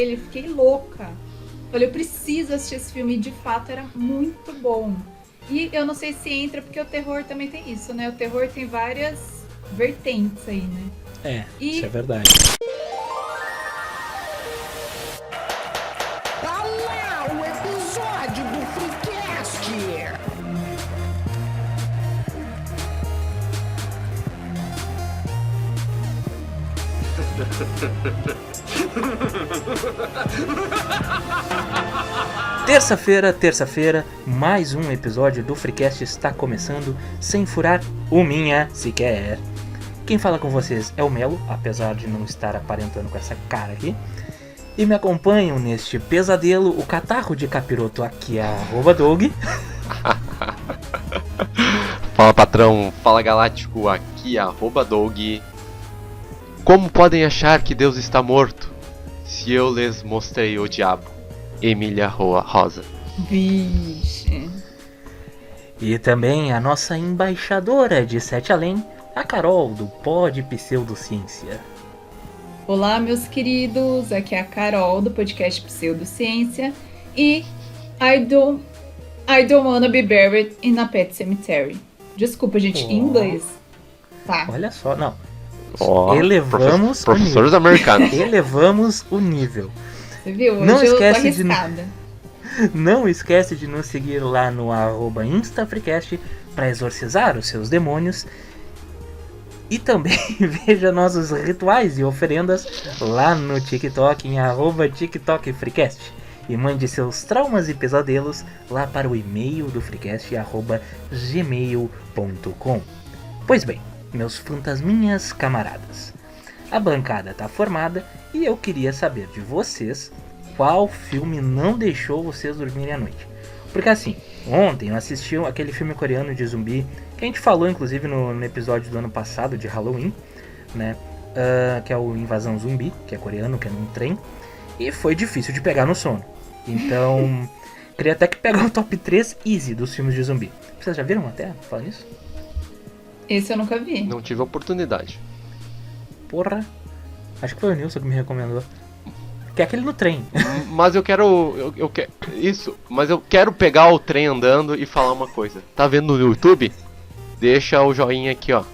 ele, fiquei louca. Falei, eu preciso assistir esse filme, e de fato era muito bom. E eu não sei se entra, porque o terror também tem isso, né? O terror tem várias vertentes aí, né? Isso é verdade. Tá lá o episódio do Freecast! Terça-feira, mais um episódio do Freecast está começando, sem furar minha sequer. Quem fala com vocês é o Melo, apesar de não estar aparentando com essa cara aqui. E me acompanham neste pesadelo, o catarro de capiroto aqui é @Doug. Fala patrão, fala galáctico, aqui é @Doug. Como podem achar que Deus está morto, se eu lhes mostrei o diabo? Emília Rosa. Vixe. E também a nossa embaixadora de Sete Além, a Carol, do Pod Pseudociência. Olá, meus queridos. Aqui é a Carol, do podcast Pseudociência. E I don't wanna be buried in a pet cemetery. Desculpa, gente, em inglês. Tá. Olha só, não. Oh, Elevamos professores o nível. americanos. Elevamos o nível. Você viu? Hoje Não eu tô esquece arriscada. Não esquece de nos seguir lá no @InstaFreecast para exorcizar os seus demônios. E também veja nossos rituais e oferendas lá no TikTok em @TikTokFreecast. E mande seus traumas e pesadelos lá para o e-mail do Freecast @gmail.com. Pois bem, meus fantasminhas camaradas, a bancada tá formada e eu queria saber de vocês qual filme não deixou vocês dormirem à noite. Porque assim, ontem eu assisti aquele filme coreano de zumbi, que a gente falou inclusive no episódio do ano passado de Halloween, né? Que é o Invasão Zumbi, que é coreano, que é num trem. E foi difícil de pegar no sono. Então, queria até que pegar o top 3 easy dos filmes de zumbi. Vocês já viram até falar nisso? Esse eu nunca vi. Não tive oportunidade. Porra, acho que foi o Nilson que me recomendou. Que é aquele no trem. Mas eu quero. Mas eu quero pegar o trem andando e falar uma coisa. Tá vendo no YouTube? Deixa o joinha aqui, ó.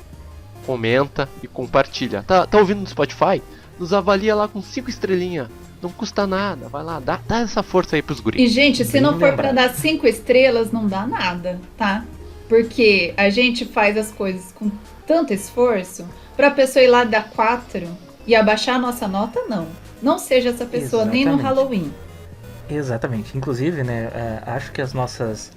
Comenta e compartilha. Tá ouvindo no Spotify? Nos avalia lá com 5 estrelinhas. Não custa nada. Vai lá, dá essa força aí pros guris. E, gente, se Bem não for lembrado. pra dar 5 estrelas, não dá nada, tá? Porque a gente faz as coisas com tanto esforço pra pessoa ir lá dar 4 e abaixar a nossa nota, não. Não seja essa pessoa nem no Exatamente. Halloween. Exatamente. Inclusive, né, acho que as nossas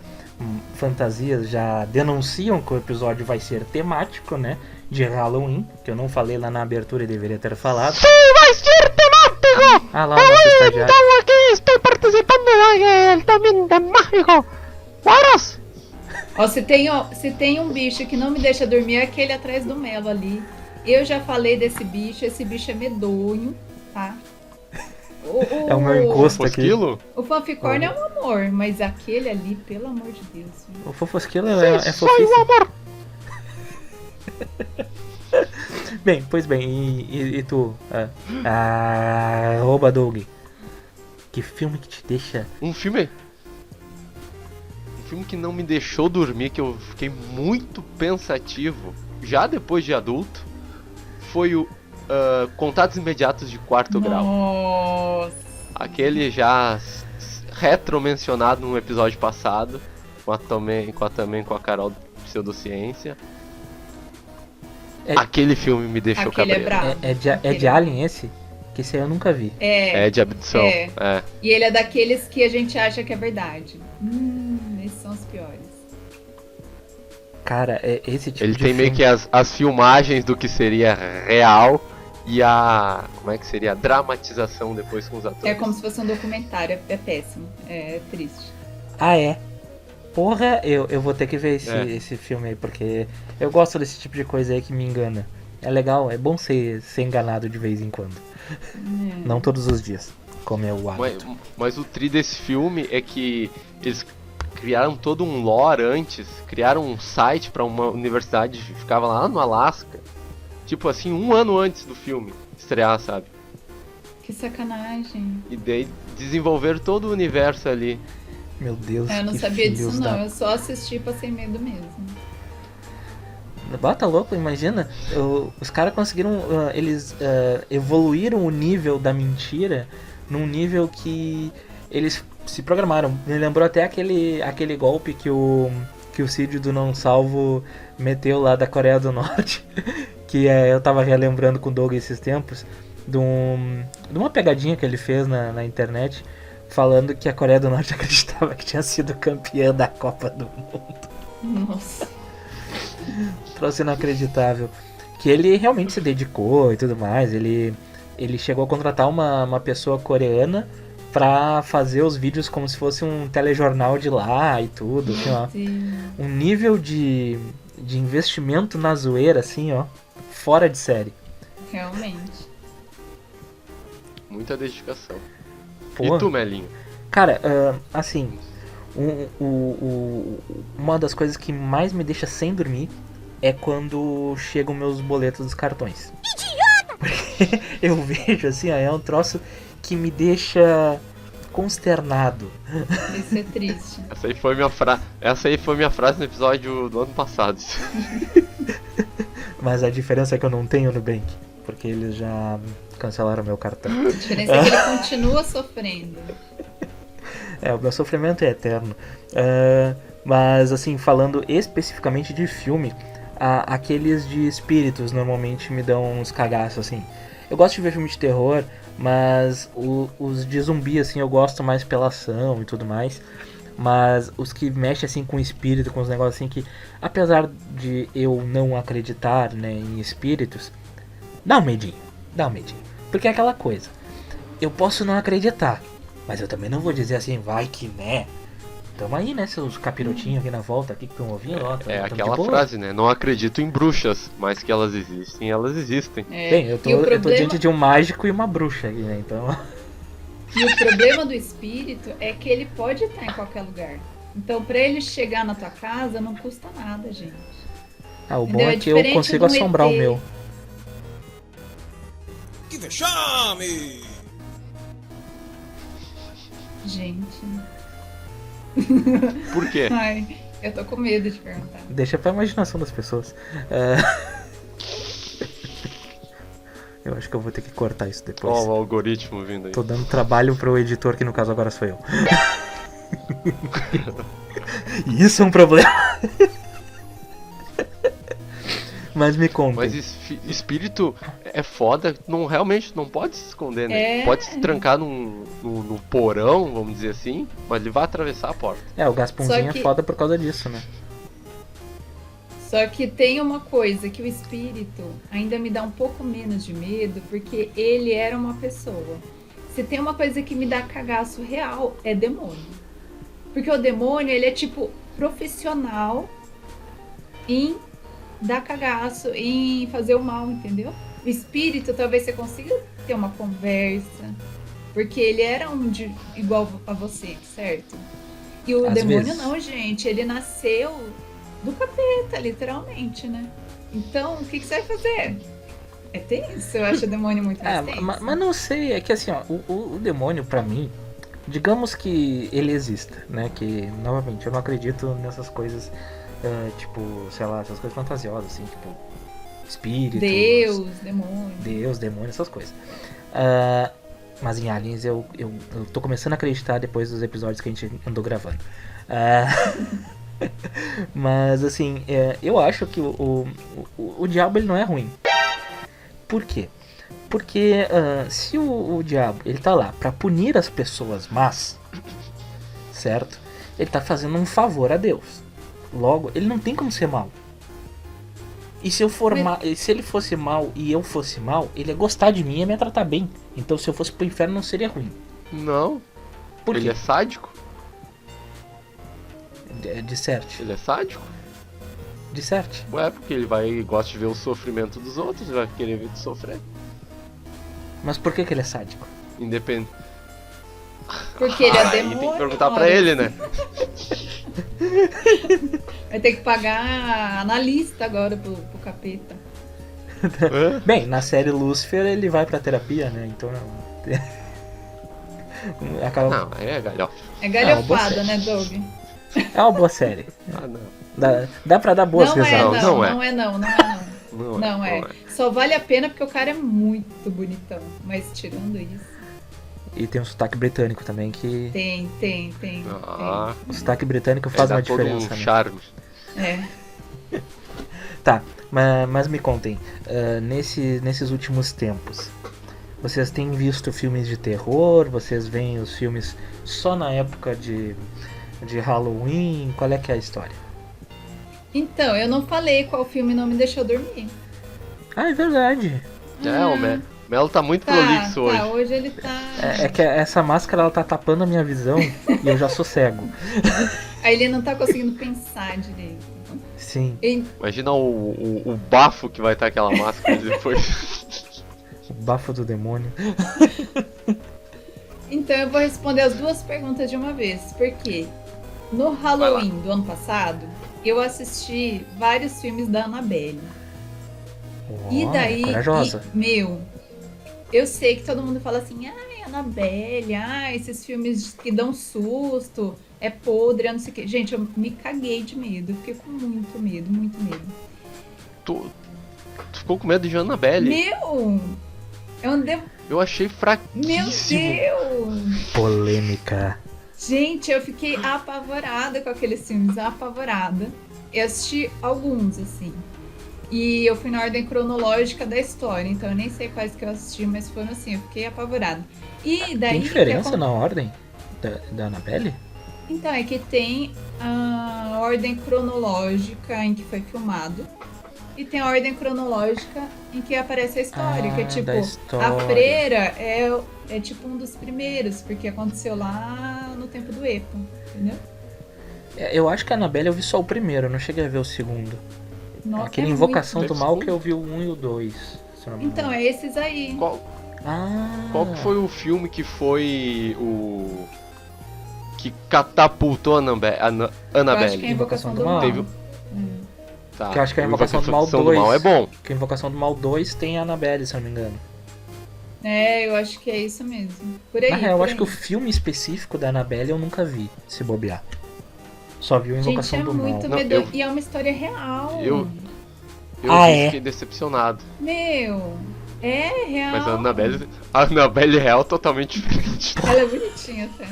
fantasias já denunciam que o episódio vai ser temático, né, de Halloween, que eu não falei lá na abertura e deveria ter falado. Vai ser temático! Ah lá, o nosso estagiário. Então aqui estou participando também de mágico. Horas! Ó, se tem um bicho que não me deixa dormir, é aquele atrás do Melo ali. Eu já falei desse bicho, esse bicho é medonho, tá? É o meu encosto aqui. Fosquilo? O fanficórnio é um amor, mas aquele ali, pelo amor de Deus. Viu? O Fofosquilo é Só o fofíssimo. amor! Bem, pois bem, e tu, @Doug, que filme que te deixa... Um filme que não me deixou dormir, que eu fiquei muito pensativo, já depois de adulto, foi o Contatos Imediatos de Quarto Grau. Nossa. Aquele já retro mencionado no episódio passado, também com a Carol do Pseudociência. Aquele filme me deixou Aquele é cabreiro. brabo. É de Alien esse? Que esse aí eu nunca vi. É de abdução. É. É. E ele é daqueles que a gente acha que é verdade. Esses são os piores. Cara, esse tipo Ele de tem meio filme... que as filmagens do que seria real e a... como é que seria? A dramatização depois com os atores. É como se fosse um documentário, é péssimo. É triste. Ah, é? Porra, eu vou ter que ver esse filme aí, porque eu gosto desse tipo de coisa aí que me engana. É legal, é bom ser enganado de vez em quando. Não todos os dias, como é o hábito. Mas o tri desse filme é que eles criaram todo um lore antes, criaram um site pra uma universidade que ficava lá no Alasca, tipo assim, 1 ano antes do filme estrear, sabe? Que Que sacanagem. E daí desenvolver todo o universo ali. Meu Deus, Eu não que sabia disso filhos não, da... eu só assisti e passei medo mesmo. Bota louco, imagina. Os caras conseguiram. Eles evoluíram o nível da mentira num nível que eles se programaram. Me lembrou até aquele golpe que o Cid do Não Salvo meteu lá da Coreia do Norte. Que eu tava relembrando com o Doug esses tempos. De uma pegadinha que ele fez na internet. Falando que a Coreia do Norte acreditava que tinha sido campeã da Copa do Mundo. Nossa. Troço inacreditável. Que ele realmente se dedicou e tudo mais. Ele chegou a contratar uma pessoa coreana pra fazer os vídeos como se fosse um telejornal de lá e tudo. Assim, ó. Um nível de investimento na zoeira, assim, ó. Fora de série. Realmente. Muita dedicação. Pô. E tu, Melinho? Cara, assim, uma das coisas que mais me deixa sem dormir é quando chegam meus boletos dos cartões. Idiota! Porque eu vejo assim, ó, é um troço que me deixa consternado. Isso é triste. Essa aí foi minha frase no episódio do ano passado. Mas a diferença é que eu não tenho Nubank, porque eles já cancelaram meu cartão. A diferença é que ele continua sofrendo. O meu sofrimento é eterno. Mas, assim, falando especificamente de filme, aqueles de espíritos normalmente me dão uns cagaços, assim. Eu gosto de ver filme de terror, mas os de zumbi, assim, eu gosto mais pela ação e tudo mais. Mas os que mexem, assim, com espírito, com os negócios, assim, que apesar de eu não acreditar, né, em espíritos, dá um medinho. Porque é aquela coisa, eu posso não acreditar, mas eu também não vou dizer assim, vai que né. Tamo aí, né, seus capirotinhos aqui na volta, aqui que estão ouvindo, ó. É aquela frase, né? Não acredito em bruxas, mas que elas existem, elas existem. Bem, eu tô diante de um mágico e uma bruxa aqui, né, então... E o problema do espírito é que ele pode estar em qualquer lugar. Então, pra ele chegar na tua casa, não custa nada, gente. O bom é que eu consigo assombrar o meu. Que vexame! Gente. Por quê? Ai, eu tô com medo de perguntar. Deixa pra imaginação das pessoas. Eu acho que eu vou ter que cortar isso depois. Ó, o algoritmo vindo aí. Tô dando trabalho pro editor, que no caso agora sou eu. E isso é um problema. Mas me conta. Mas espírito é foda, realmente não pode se esconder, né? É. Pode se trancar num porão, vamos dizer assim, mas ele vai atravessar a porta. O Gasponzinho Só que- é foda por causa disso, né? Só que tem uma coisa, que o espírito ainda me dá um pouco menos de medo, porque ele era uma pessoa. Se tem uma coisa que me dá cagaço real, é demônio. Porque o demônio, ele é tipo profissional em dar cagaço, em fazer o mal, entendeu? O espírito, talvez você consiga ter uma conversa, porque ele era igual a você, certo? E o Às demônio vezes. não, gente, ele nasceu do capeta, literalmente, né? Então, o que você vai fazer? É tenso, eu acho o demônio muito mais tenso. Mas não sei, é que assim, ó, o demônio pra mim, digamos que ele exista, né? Que, novamente, eu não acredito nessas coisas, tipo, sei lá, essas coisas fantasiosas, assim, tipo, espíritos, Deus, demônio, essas coisas. Mas em Aliens eu tô começando a acreditar depois dos episódios que a gente andou gravando. Mas assim, eu acho que o diabo ele não é ruim. Por quê? Porque se o diabo ele tá lá pra punir as pessoas más, certo? Ele tá fazendo um favor a Deus. Logo, ele não tem como ser mal. E se eu for se ele fosse mal e eu fosse mal, ele ia gostar de mim e ia me tratar bem. Então se eu fosse pro inferno não seria ruim. Não. Por Ele quê? é sádico? De certo. Ele é sádico? De certo. Ué, porque ele gosta de ver o sofrimento dos outros, ele vai querer ver tu sofrer. Mas por que ele é sádico? Independente. porque ele é Aí demônio. tem que perguntar pra olha. ele, né? Vai ter que pagar analista agora pro capeta. Hã? Bem, na série Lucifer ele vai pra terapia, né? Então Acaba... Não, aí é galhofa. É galhofada, você. né, Doug? É uma boa série. Ah, não. Dá pra dar boas Não é, risadas. não, Não é. não é não, não é não. Não é. Só vale a pena porque o cara é muito bonitão. Mas tirando isso. E tem um sotaque britânico também que. Tem. Ah, O sotaque britânico faz dá uma todo diferença, um né? charme. É. Tá, mas me contem, nesses últimos tempos, vocês têm visto filmes de terror? Vocês veem os filmes só na época de Halloween? Qual é que é a história? Então, eu não falei qual filme não me deixou dormir. Ah, é verdade. O Melo tá muito prolixo hoje. Hoje ele tá. É que essa máscara ela tá tapando a minha visão e eu já sou cego. Aí ele não tá conseguindo pensar direito. Sim, Imagina o bafo que vai estar aquela máscara depois. o bafo do demônio. Então eu vou responder as duas perguntas de uma vez. Por quê? No Halloween do ano passado, eu assisti vários filmes da Annabelle. E daí, corajosa. eu sei que todo mundo fala assim, ai, Annabelle, esses filmes que dão susto, é podre, eu não sei o quê. Gente, eu me caguei de medo, eu fiquei com muito medo, muito medo. Tu ficou com medo de Annabelle? Eu achei Meu fraquíssimo. Deus! Polêmica. Gente, eu fiquei apavorada com aqueles filmes, apavorada. Eu assisti alguns, assim. E eu fui na ordem cronológica da história, então eu nem sei quais que eu assisti, mas foram assim, eu fiquei apavorada. E daí... Tem diferença na ordem da Annabelle? Então, é que tem a ordem cronológica em que foi filmado. E tem a ordem cronológica em que aparece a história, que é tipo, da história. a freira é tipo um dos primeiros, porque aconteceu lá no tempo do Epo, entendeu? Eu acho que a Annabelle eu vi só o primeiro, eu não cheguei a ver o segundo. Nossa, Aquele é Invocação muito... do Mal que eu vi o 1 e o 2. Se eu não me Então, engano. é esses aí. Qual que foi o filme que foi o... que catapultou a Eu acho que é a Annabelle? Invocação do Mal. Mal. Teve- Hum. Tá. Que eu acho que é a Invocação do Mal Invocação 2. do Mal é bom. Que a Invocação do Mal 2 tem a Annabelle, se eu não me engano. É, eu acho que é isso mesmo. Por aí, Na real, eu por acho aí. que o filme específico da Annabelle eu nunca vi, se bobear. Só vi a Gente, Invocação é do muito Mal. Não, medonho. eu- E é uma história real. Eu Ah, é? fiquei decepcionado. Meu, é real. Mas a Annabelle real é totalmente diferente. Ela é bonitinha até.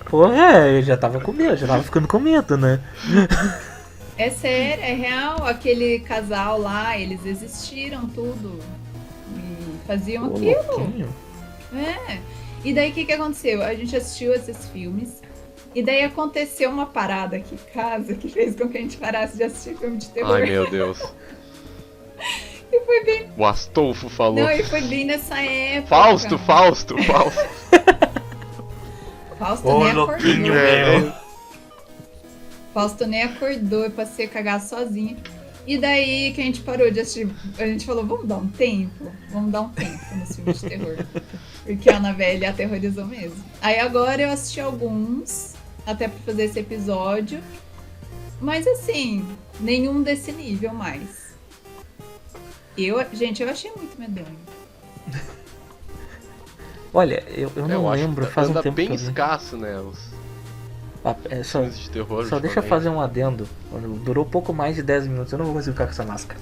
Porra, eu já tava com medo, já tava ficando com medo, né? É sério, é real. Aquele casal lá, eles existiram tudo. E faziam Ô, aquilo. louquinho. É. E daí o que aconteceu? A gente assistiu esses filmes. E daí aconteceu uma parada aqui em casa que fez com que a gente parasse de assistir filme de terror. Ai, meu Deus. E foi bem. O Astolfo falou. Não, e foi bem nessa época. Fausto. Fausto nem acordou. Fausto nem acordou, eu passei a cagar sozinha. E daí que a gente parou de assistir, a gente falou, vamos dar um tempo nos filmes de terror. Porque a Annabelle aterrorizou mesmo. Aí agora eu assisti alguns, até pra fazer esse episódio. Mas assim, nenhum desse nível mais. Gente, eu achei muito medonho. Olha, eu não acho lembro, que faz um anda tempo bem que eu vi. escasso, né? Os Só filmes de terror. deixa eu ultimamente. fazer um adendo. Durou pouco mais de 10 minutos, eu não vou conseguir ficar com essa máscara.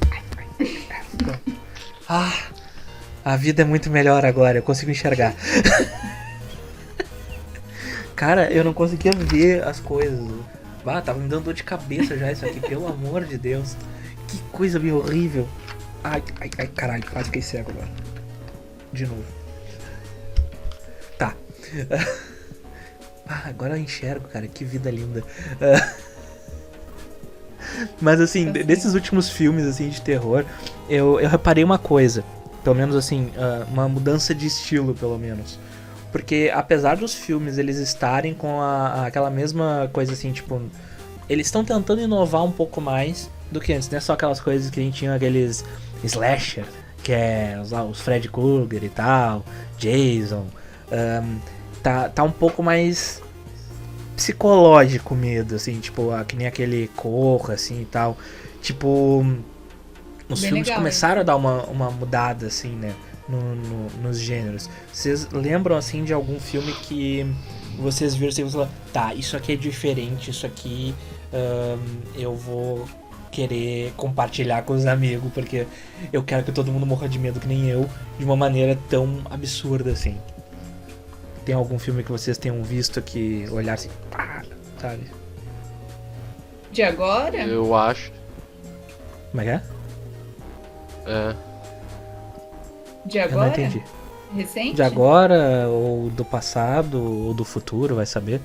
A vida é muito melhor agora, eu consigo enxergar. Cara, eu não conseguia ver as coisas. Tava me dando dor de cabeça já isso aqui, pelo amor de Deus. Que coisa bem horrível. Ai, caralho, quase fiquei cego agora. De novo. Tá. Agora eu enxergo, cara, que vida linda. Mas assim, desses últimos filmes assim de terror, eu reparei uma coisa. Pelo menos assim, uma mudança de estilo, pelo menos. Porque apesar dos filmes eles estarem com aquela mesma coisa assim, tipo, eles estão tentando inovar um pouco mais do que antes, né? Só aquelas coisas que a gente tinha, aqueles slasher, que é os Freddy Krueger e tal, Jason. Tá um pouco mais psicológico o medo, assim, tipo, que nem aquele Corra, assim, e tal. Tipo, os Bem filmes legal, começaram a dar uma mudada, assim, né, nos gêneros. Vocês lembram, assim, de algum filme que vocês viram e falaram, tá, isso aqui é diferente, isso aqui eu vou querer compartilhar com os amigos, porque eu quero que todo mundo morra de medo que nem eu, de uma maneira tão absurda assim. Tem algum filme que vocês tenham visto que olhar assim, pá, sabe? De agora? Eu acho. Como é que é? É. De Eu não agora? entendi. Recente? De agora, ou do passado, ou do futuro, vai saber.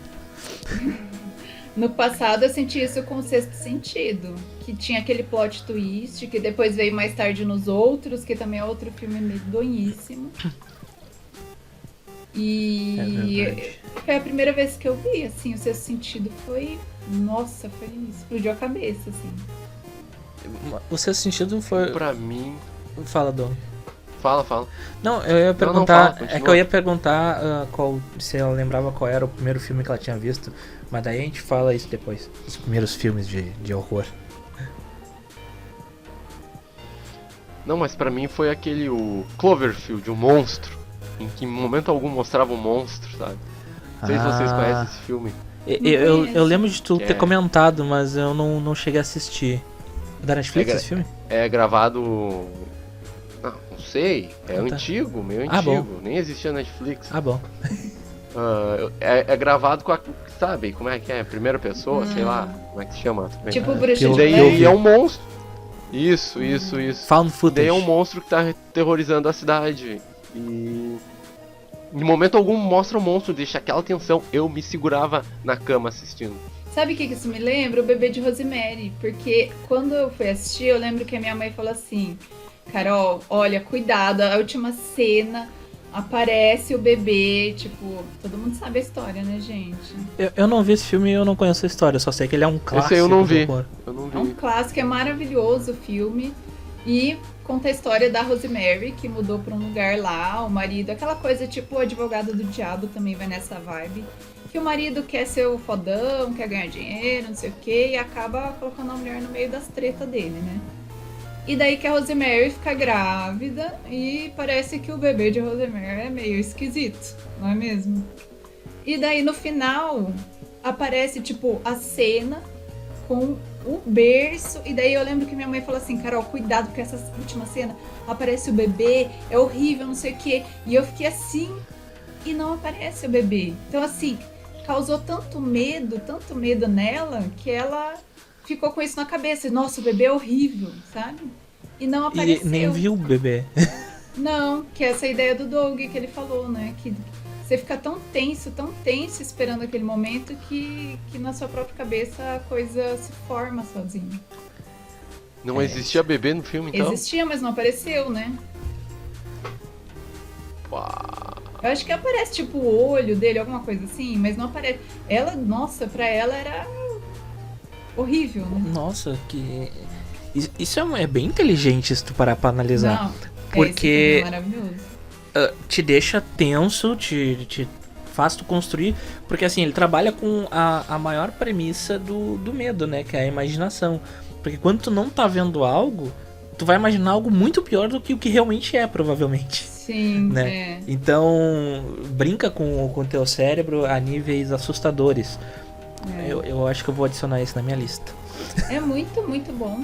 No passado eu senti isso com o Sexto Sentido, que tinha aquele plot twist, que depois veio mais tarde nos outros, que também é outro filme medonhíssimo. E É verdade. foi a primeira vez que eu vi, assim, o Sexto Sentido foi... Nossa, foi... explodiu a cabeça, assim. O seu sentido foi... Pra mim. Fala, Dom. Fala. Não, eu ia perguntar. Não, fala, é continua. que eu ia perguntar se ela lembrava qual era o primeiro filme que ela tinha visto. Mas daí a gente fala isso depois. Os primeiros filmes de horror. Não, mas pra mim foi aquele, o Cloverfield, o monstro. Em que em momento algum mostrava um monstro, sabe? Não sei se vocês conhecem esse filme. Eu lembro de tu Que ter é- comentado, mas eu não cheguei a assistir. É da Netflix esse filme? É gravado. Não sei. É Ah, tá. antigo, meio Ah, bom. antigo. Nem existia Netflix. Ah, bom. É gravado com a. Sabe como é que é? Primeira pessoa, sei lá. Como é que se chama? Tipo Ah, Bruxa pelo- de Daí Blair. é um monstro. Isso. Found footage. Daí é um monstro que tá terrorizando a cidade. E. Em momento algum mostra o monstro, deixa aquela tensão. Eu me segurava na cama assistindo. Sabe o que isso me lembra? O Bebê de Rosemary. Porque quando eu fui assistir, eu lembro que a minha mãe falou assim: Carol, olha, cuidado, a última cena aparece o bebê. Tipo, todo mundo sabe a história, né, gente? Eu não vi esse filme e eu não conheço a história. Eu só sei que ele é um clássico. Esse aí eu não do vi. horror. Eu não É um vi. clássico, é maravilhoso o filme. E conta a história da Rosemary, que mudou pra um lugar lá, o marido, aquela coisa tipo o advogado do diabo também vai nessa vibe. Que o marido quer ser o fodão, quer ganhar dinheiro, não sei o que, e acaba colocando a mulher no meio das tretas dele, né? E daí que a Rosemary fica grávida e parece que o bebê de Rosemary é meio esquisito, não é mesmo? E daí no final aparece tipo a cena com o berço, e daí eu lembro que minha mãe falou assim: Carol, cuidado, porque essa última cena aparece o bebê, é horrível, não sei o que. E eu fiquei assim, e não aparece o bebê. Então assim, causou tanto medo nela, que ela ficou com isso na cabeça. Nossa, o bebê é horrível, sabe? E não apareceu. E nem viu o bebê. Não, que é essa ideia do Doug que ele falou, né? Que você fica tão tenso esperando aquele momento que na sua própria cabeça a coisa se forma sozinha. Não existia bebê no filme, então? Existia, mas não apareceu, né? Uau. Eu acho que aparece tipo o olho dele, alguma coisa assim, mas não aparece. Ela, nossa, pra ela era horrível, né? Nossa, que... Isso é bem inteligente se tu parar pra analisar. Não, Porque- esse filme é maravilhoso. Te deixa tenso, te faz tu construir, porque assim, ele trabalha com a maior premissa do medo, né, que é a imaginação. Porque quando tu não tá vendo algo, tu vai imaginar algo muito pior do que o que realmente é, provavelmente. Sim, Né? é. Então, brinca com o teu cérebro a níveis assustadores. É. Eu acho que eu vou adicionar isso na minha lista. É muito, muito bom.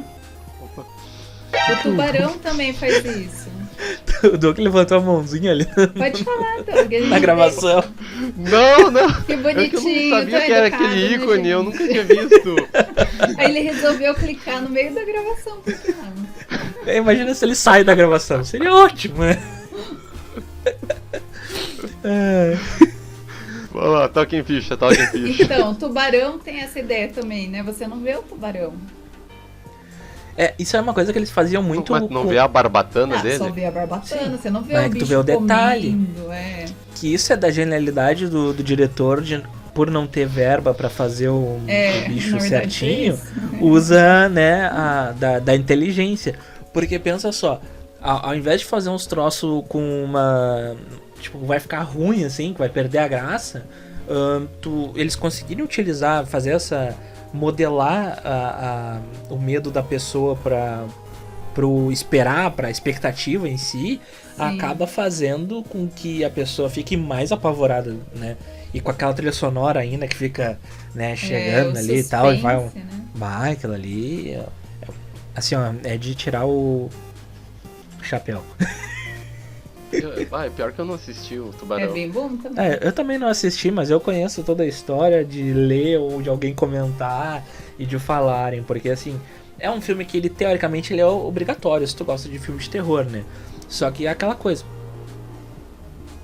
O Tubarão também faz isso. O Doug levantou a mãozinha ali Pode falar, Doug. a gente na gravação. Não! Que É que eu bonitinho. não sabia tão que era educado, aquele né, ícone, eu gente? nunca tinha visto. Aí ele resolveu clicar no meio da gravação, por que não? Imagina se ele sai da gravação. Seria ótimo, né? É. Vamos lá, toque em ficha. Então, o tubarão tem essa ideia também, né? Você não vê o tubarão. Isso é uma coisa que eles faziam muito. Mas não vê a barbatana Só dele? vê a barbatana, você não vê Mas o é que tu bicho vê o detalhe. comendo, é. Que isso é da genialidade do diretor, por não ter verba pra fazer o bicho na verdade, certinho, é isso. usa, né, da inteligência. Porque pensa só, ao invés de fazer uns troços com uma... Tipo, vai ficar ruim assim, que vai perder a graça, eles conseguirem utilizar, fazer essa... modelar o medo da pessoa pro esperar, pra expectativa em si, acaba fazendo com que a pessoa fique mais apavorada, né? E com aquela trilha sonora ainda que fica, né, chegando o ali e tal, e vai suspense, né? vai aquilo ali, assim, ó, é de tirar o chapéu. Pior que eu não assisti o É Tubarão. bem bom também. Eu também não assisti, mas eu conheço toda a história de ler ou de alguém comentar e de falarem, porque assim, é um filme que ele teoricamente ele é obrigatório se tu gosta de filme de terror, né? Só que é aquela coisa.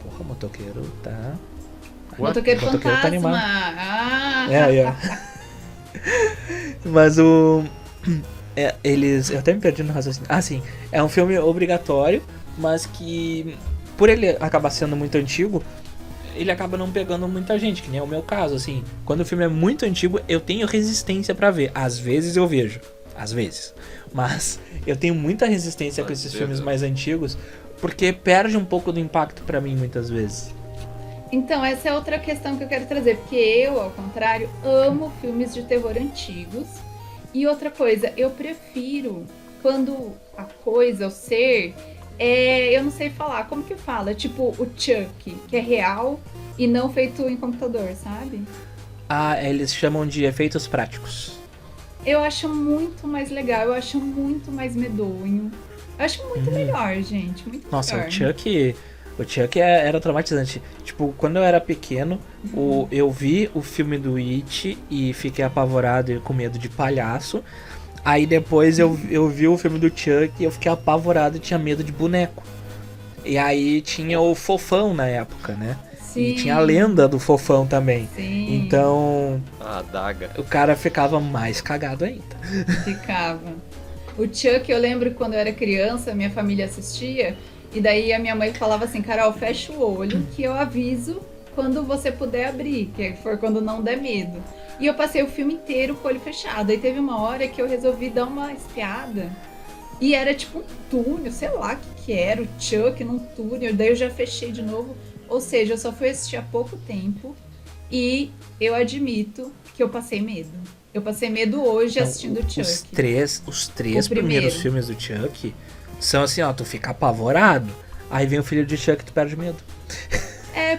Porra, o motoqueiro tá. Motoqueiro O motoqueiro tá Fantasma. animado. Ah, Mas eles. Eu até me perdi no raciocínio. Ah, sim. É um filme obrigatório, mas que, por ele acabar sendo muito antigo, ele acaba não pegando muita gente, que nem é o meu caso, assim. Quando o filme é muito antigo, eu tenho resistência pra ver. Às vezes eu vejo. Às vezes. Mas eu tenho muita resistência com esses filmes mais antigos, porque perde um pouco do impacto pra mim, muitas vezes. Então, essa é outra questão que eu quero trazer, porque eu, ao contrário, amo filmes de terror antigos. E outra coisa, eu prefiro quando a coisa, o ser, eu não sei falar, como que fala? Tipo o Chuck, que é real e não feito em computador, sabe? Ah, eles chamam de efeitos práticos. Eu acho muito mais legal, eu acho muito mais medonho. Eu acho muito melhor, gente, muito Nossa, melhor. o Chuck era traumatizante. Tipo, quando eu era pequeno, eu vi o filme do It e fiquei apavorado e com medo de palhaço. Aí depois eu vi o filme do Chuck e eu fiquei apavorado e tinha medo de boneco. E aí tinha o Fofão na época, né? Sim, E tinha a lenda do Fofão também. sim, Então A adaga. o cara ficava mais cagado ainda. ficava. O Chuck, eu lembro que quando eu era criança, minha família assistia, e daí a minha mãe falava assim, Carol, fecha o olho que eu aviso quando você puder abrir, que for quando não der medo. E eu passei o filme inteiro com o olho fechado. Aí teve uma hora que eu resolvi dar uma espiada. E era tipo um túnel, sei lá o que era, o Chuck num túnel. Daí eu já fechei de novo. Ou seja, eu só fui assistir há pouco tempo. E eu admito que eu passei medo. Eu passei medo hoje assistindo o Chuck. Os três O primeiros primeiro. filmes do Chuck são assim, ó, tu fica apavorado, aí vem o filho de Chuck e tu perde medo.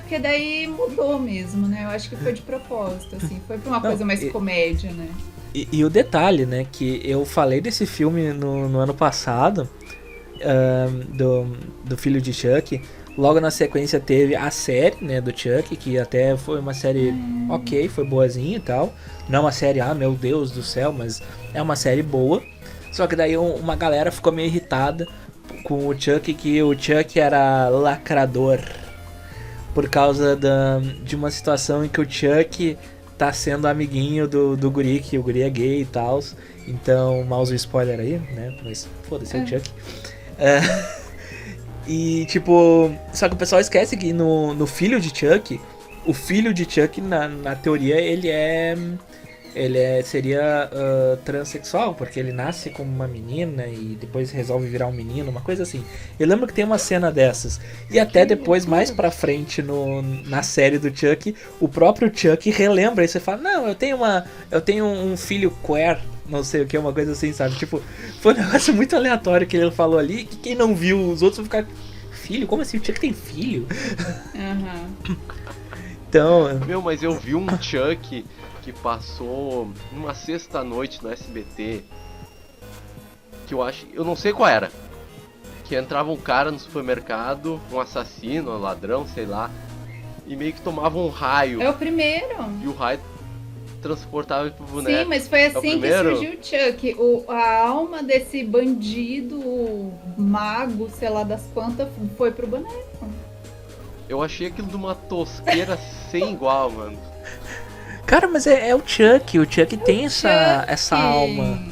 Porque daí mudou mesmo, né? Eu acho que foi de propósito, assim. Foi pra uma coisa mais comédia, né? E o detalhe, né, que eu falei desse filme no ano passado, do filho de Chuck. Logo na sequência teve a série, né, do Chuck, que até foi uma série ok, foi boazinha e tal. Não é uma série, meu Deus do céu, mas é uma série boa. Só que daí uma galera ficou meio irritada com o Chuck, que o Chuck era lacrador. Por causa de uma situação em que o Chuck tá sendo amiguinho do guri, que o guri é gay e tal. Então, mouse spoiler aí, né? Mas foda-se, é o Chuck. E tipo, só que o pessoal esquece que no filho de Chuck, o filho de Chuck, na teoria, seria transexual, porque ele nasce como uma menina e depois resolve virar um menino, uma coisa assim. Eu lembro que tem uma cena dessas. E até depois, mais pra frente na série do Chuck, o próprio Chuck relembra e você fala, não, eu tenho um filho queer, não sei o que, uma coisa assim, sabe? Tipo, foi um negócio muito aleatório que ele falou ali, que quem não viu, os outros vão ficar, filho? Como assim? O Chuck tem filho? Aham. Então, Meu, mas eu vi um Chuck que passou numa sexta-noite no SBT, que eu não sei qual era, que entrava um cara no supermercado, um assassino, um ladrão, sei lá, e meio que tomava um raio, É o primeiro. e o raio transportava ele pro boneco. Sim, mas foi o assim que primeiro? surgiu o Chuck. A alma desse bandido, mago, sei lá das quantas, foi pro boneco. Eu achei aquilo de uma tosqueira sem igual, mano. cara, mas é o Chuck. O Chuck tem essa Chuck. alma.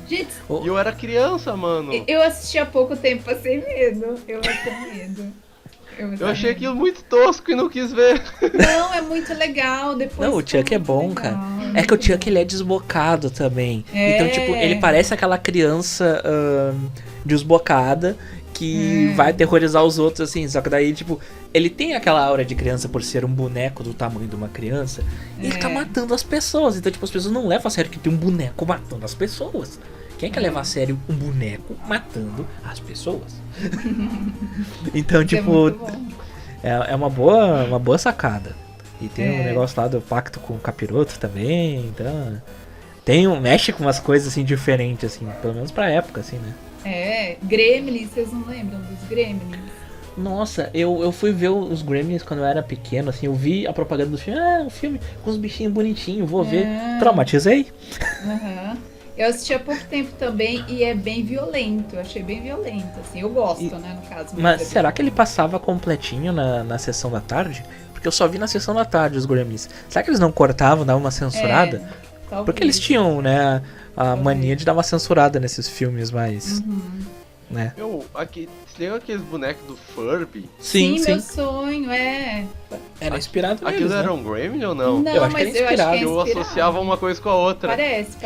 Gente, E eu era criança, mano. eu assisti há pouco tempo, passei medo. Eu passei medo. Eu achei aquilo muito tosco e não quis ver. Não, é muito legal. Depois Não, o ficou Chuck é muito bom, legal, cara. muito É que o Chuck, bom. ele é desbocado também. É. Então, tipo, ele parece aquela criança desbocada que vai aterrorizar os outros, assim. Só que daí, tipo, ele tem aquela aura de criança por ser um boneco do tamanho de uma criança. E ele tá matando as pessoas. Então, tipo, as pessoas não levam a sério que tem um boneco matando as pessoas. Quem quer levar a sério um boneco matando as pessoas? Então, Isso é tipo, muito bom. é uma boa sacada. E tem um É. negócio lá do pacto com o capiroto também, então... mexe com umas coisas, assim, diferentes, assim, pelo menos pra época, assim, né? Gremlins, vocês não lembram dos Gremlins? Nossa, eu fui ver os Gremlins quando eu era pequeno, assim, eu vi a propaganda do filme, um filme com os bichinhos bonitinhos, vou ver. Traumatizei. Aham. Eu assisti há pouco tempo também e é bem violento. Eu achei bem violento, assim. Eu gosto, né, no caso. Mas é será bem- que ele passava completinho na sessão da tarde? Porque eu só vi na sessão da tarde os Gremlins. Será que eles não cortavam, davam uma censurada? Talvez. Porque eles tinham, né, a Talvez. mania de dar uma censurada nesses filmes mais, né? Você lembra aqueles bonecos do Furby? Sim, meu sonho, Era inspirado neles, Aquilo né? era um Gremlin ou não? Não, Eu acho que mas é eu acho que é inspirado. Eu inspirado. associava uma coisa com a outra. Parece.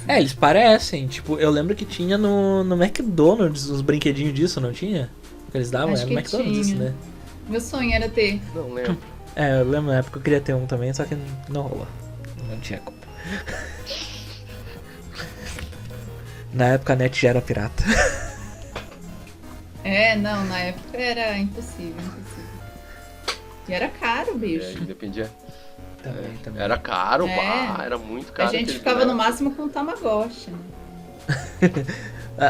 Eles parecem. Tipo, eu lembro que tinha no McDonald's uns brinquedinhos disso, não tinha? Que eles davam, Acho era no que McDonald's isso, tinha. né? Meu sonho era ter. Não lembro. Eu lembro na época que eu queria ter um também, só que não rolou. Não tinha como. Na época a net já era pirata. Não, na época era impossível. E era caro, bicho. Dependia. Também. Era caro, É. pá, era muito A caro. gente aquele ficava no boneco. máximo com o Tamagotchi, né?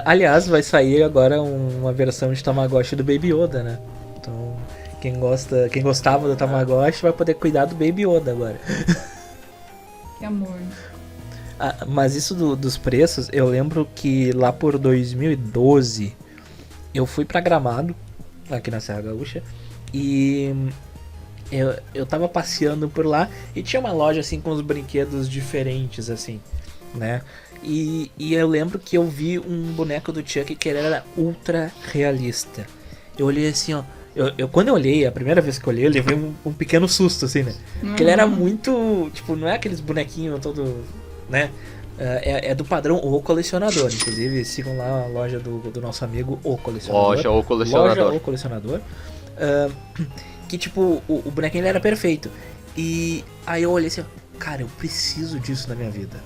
Aliás, vai sair agora uma versão de Tamagotchi do Baby Yoda, né? Então, quem gostava do Tamagotchi vai poder cuidar do Baby Yoda agora. Que amor. Mas isso dos preços, eu lembro que lá por 2012 eu fui pra Gramado, aqui na Serra Gaúcha, e eu tava passeando por lá e tinha uma loja assim com os brinquedos diferentes, assim, né? E eu lembro que eu vi um boneco do Chuck que ele era ultra realista. Eu olhei assim, ó. Quando eu olhei, a primeira vez que eu olhei, eu levei um pequeno susto, assim, né? Porque ele era muito. Tipo, não é aqueles bonequinhos todo. Né? É do padrão O Colecionador. Inclusive, sigam lá a loja do nosso amigo O Colecionador. Loja O Colecionador. Loja O Colecionador. Que tipo, o bonequinho ele era perfeito. E aí eu olhei assim, ó, cara, eu preciso disso na minha vida.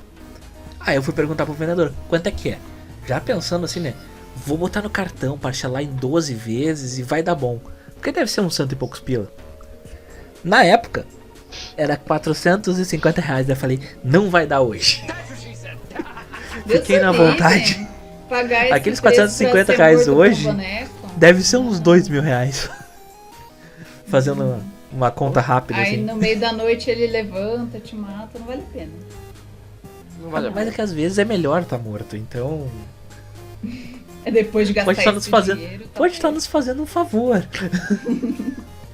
Aí eu fui perguntar pro vendedor, quanto é que é? Já pensando assim, né? Vou botar no cartão, parcelar em 12 vezes e vai dar bom. Porque deve ser uns cento e poucos pila. Na época, era 450 reais. Daí eu falei, não vai dar hoje. Deus Fiquei na me livre. vontade. Pagar esse Aqueles preço 450 pra ser reais morto por um hoje, boneco. Deve ser uns 2.000 reais. Fazendo uma conta rápida, Aí assim. no meio da noite ele levanta, te mata, não vale a pena. Não vale a Mas é pena. que às vezes é melhor estar morto, então... É depois de gastar Pode estar esse nos fazendo, dinheiro. tá pode estar bem. nos fazendo um favor.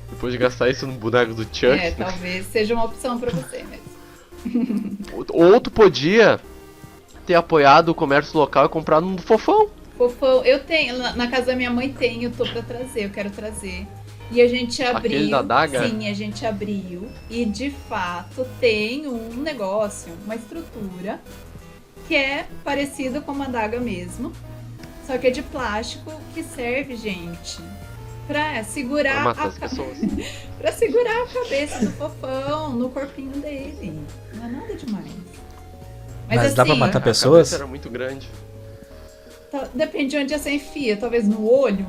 Depois de gastar isso no boneco do Chuck. Talvez seja uma opção pra você mesmo. Ou tu podia ter apoiado o comércio local e comprado um do Fofão. Fofão, eu tenho, na casa da minha mãe tem, eu tô pra trazer, eu quero trazer. E a gente abriu. Aquele da adaga? Sim, a gente abriu. E de fato tem um negócio, uma estrutura que é parecido com uma adaga mesmo. Só que é de plástico que serve, gente, pra segurar Pra matar a as pessoas. pra segurar a cabeça do fofão no corpinho dele. Não é nada demais. Mas dá pra matar A pessoas? cabeça era muito grande. Depende de onde você enfia. Talvez no olho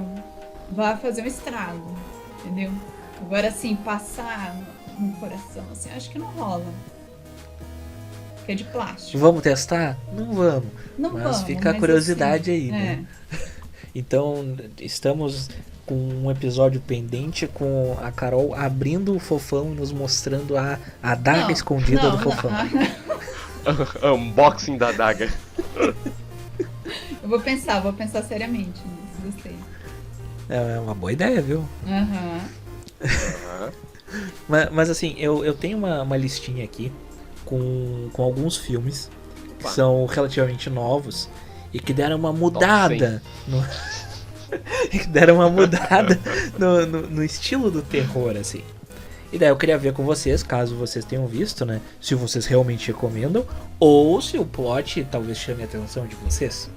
vá fazer um estrago. Entendeu? Agora assim, passar no coração, assim, acho que não rola. Porque é de plástico. Vamos testar? Não vamos. Não Mas vamos, fica a mas curiosidade assim, aí, né? é. Então, estamos com um episódio pendente com a Carol abrindo o fofão e nos mostrando a adaga Não, escondida não, do fofão. Unboxing da adaga. Eu vou pensar seriamente nisso, gostei. É uma boa ideia, viu? Aham. Mas assim, eu tenho uma listinha aqui com alguns filmes que Opa. são relativamente novos e que deram uma mudada que deram uma mudada no estilo do terror, assim. E daí eu queria ver com vocês, caso vocês tenham visto, né? Se vocês realmente recomendam ou se o plot talvez chame a atenção de vocês.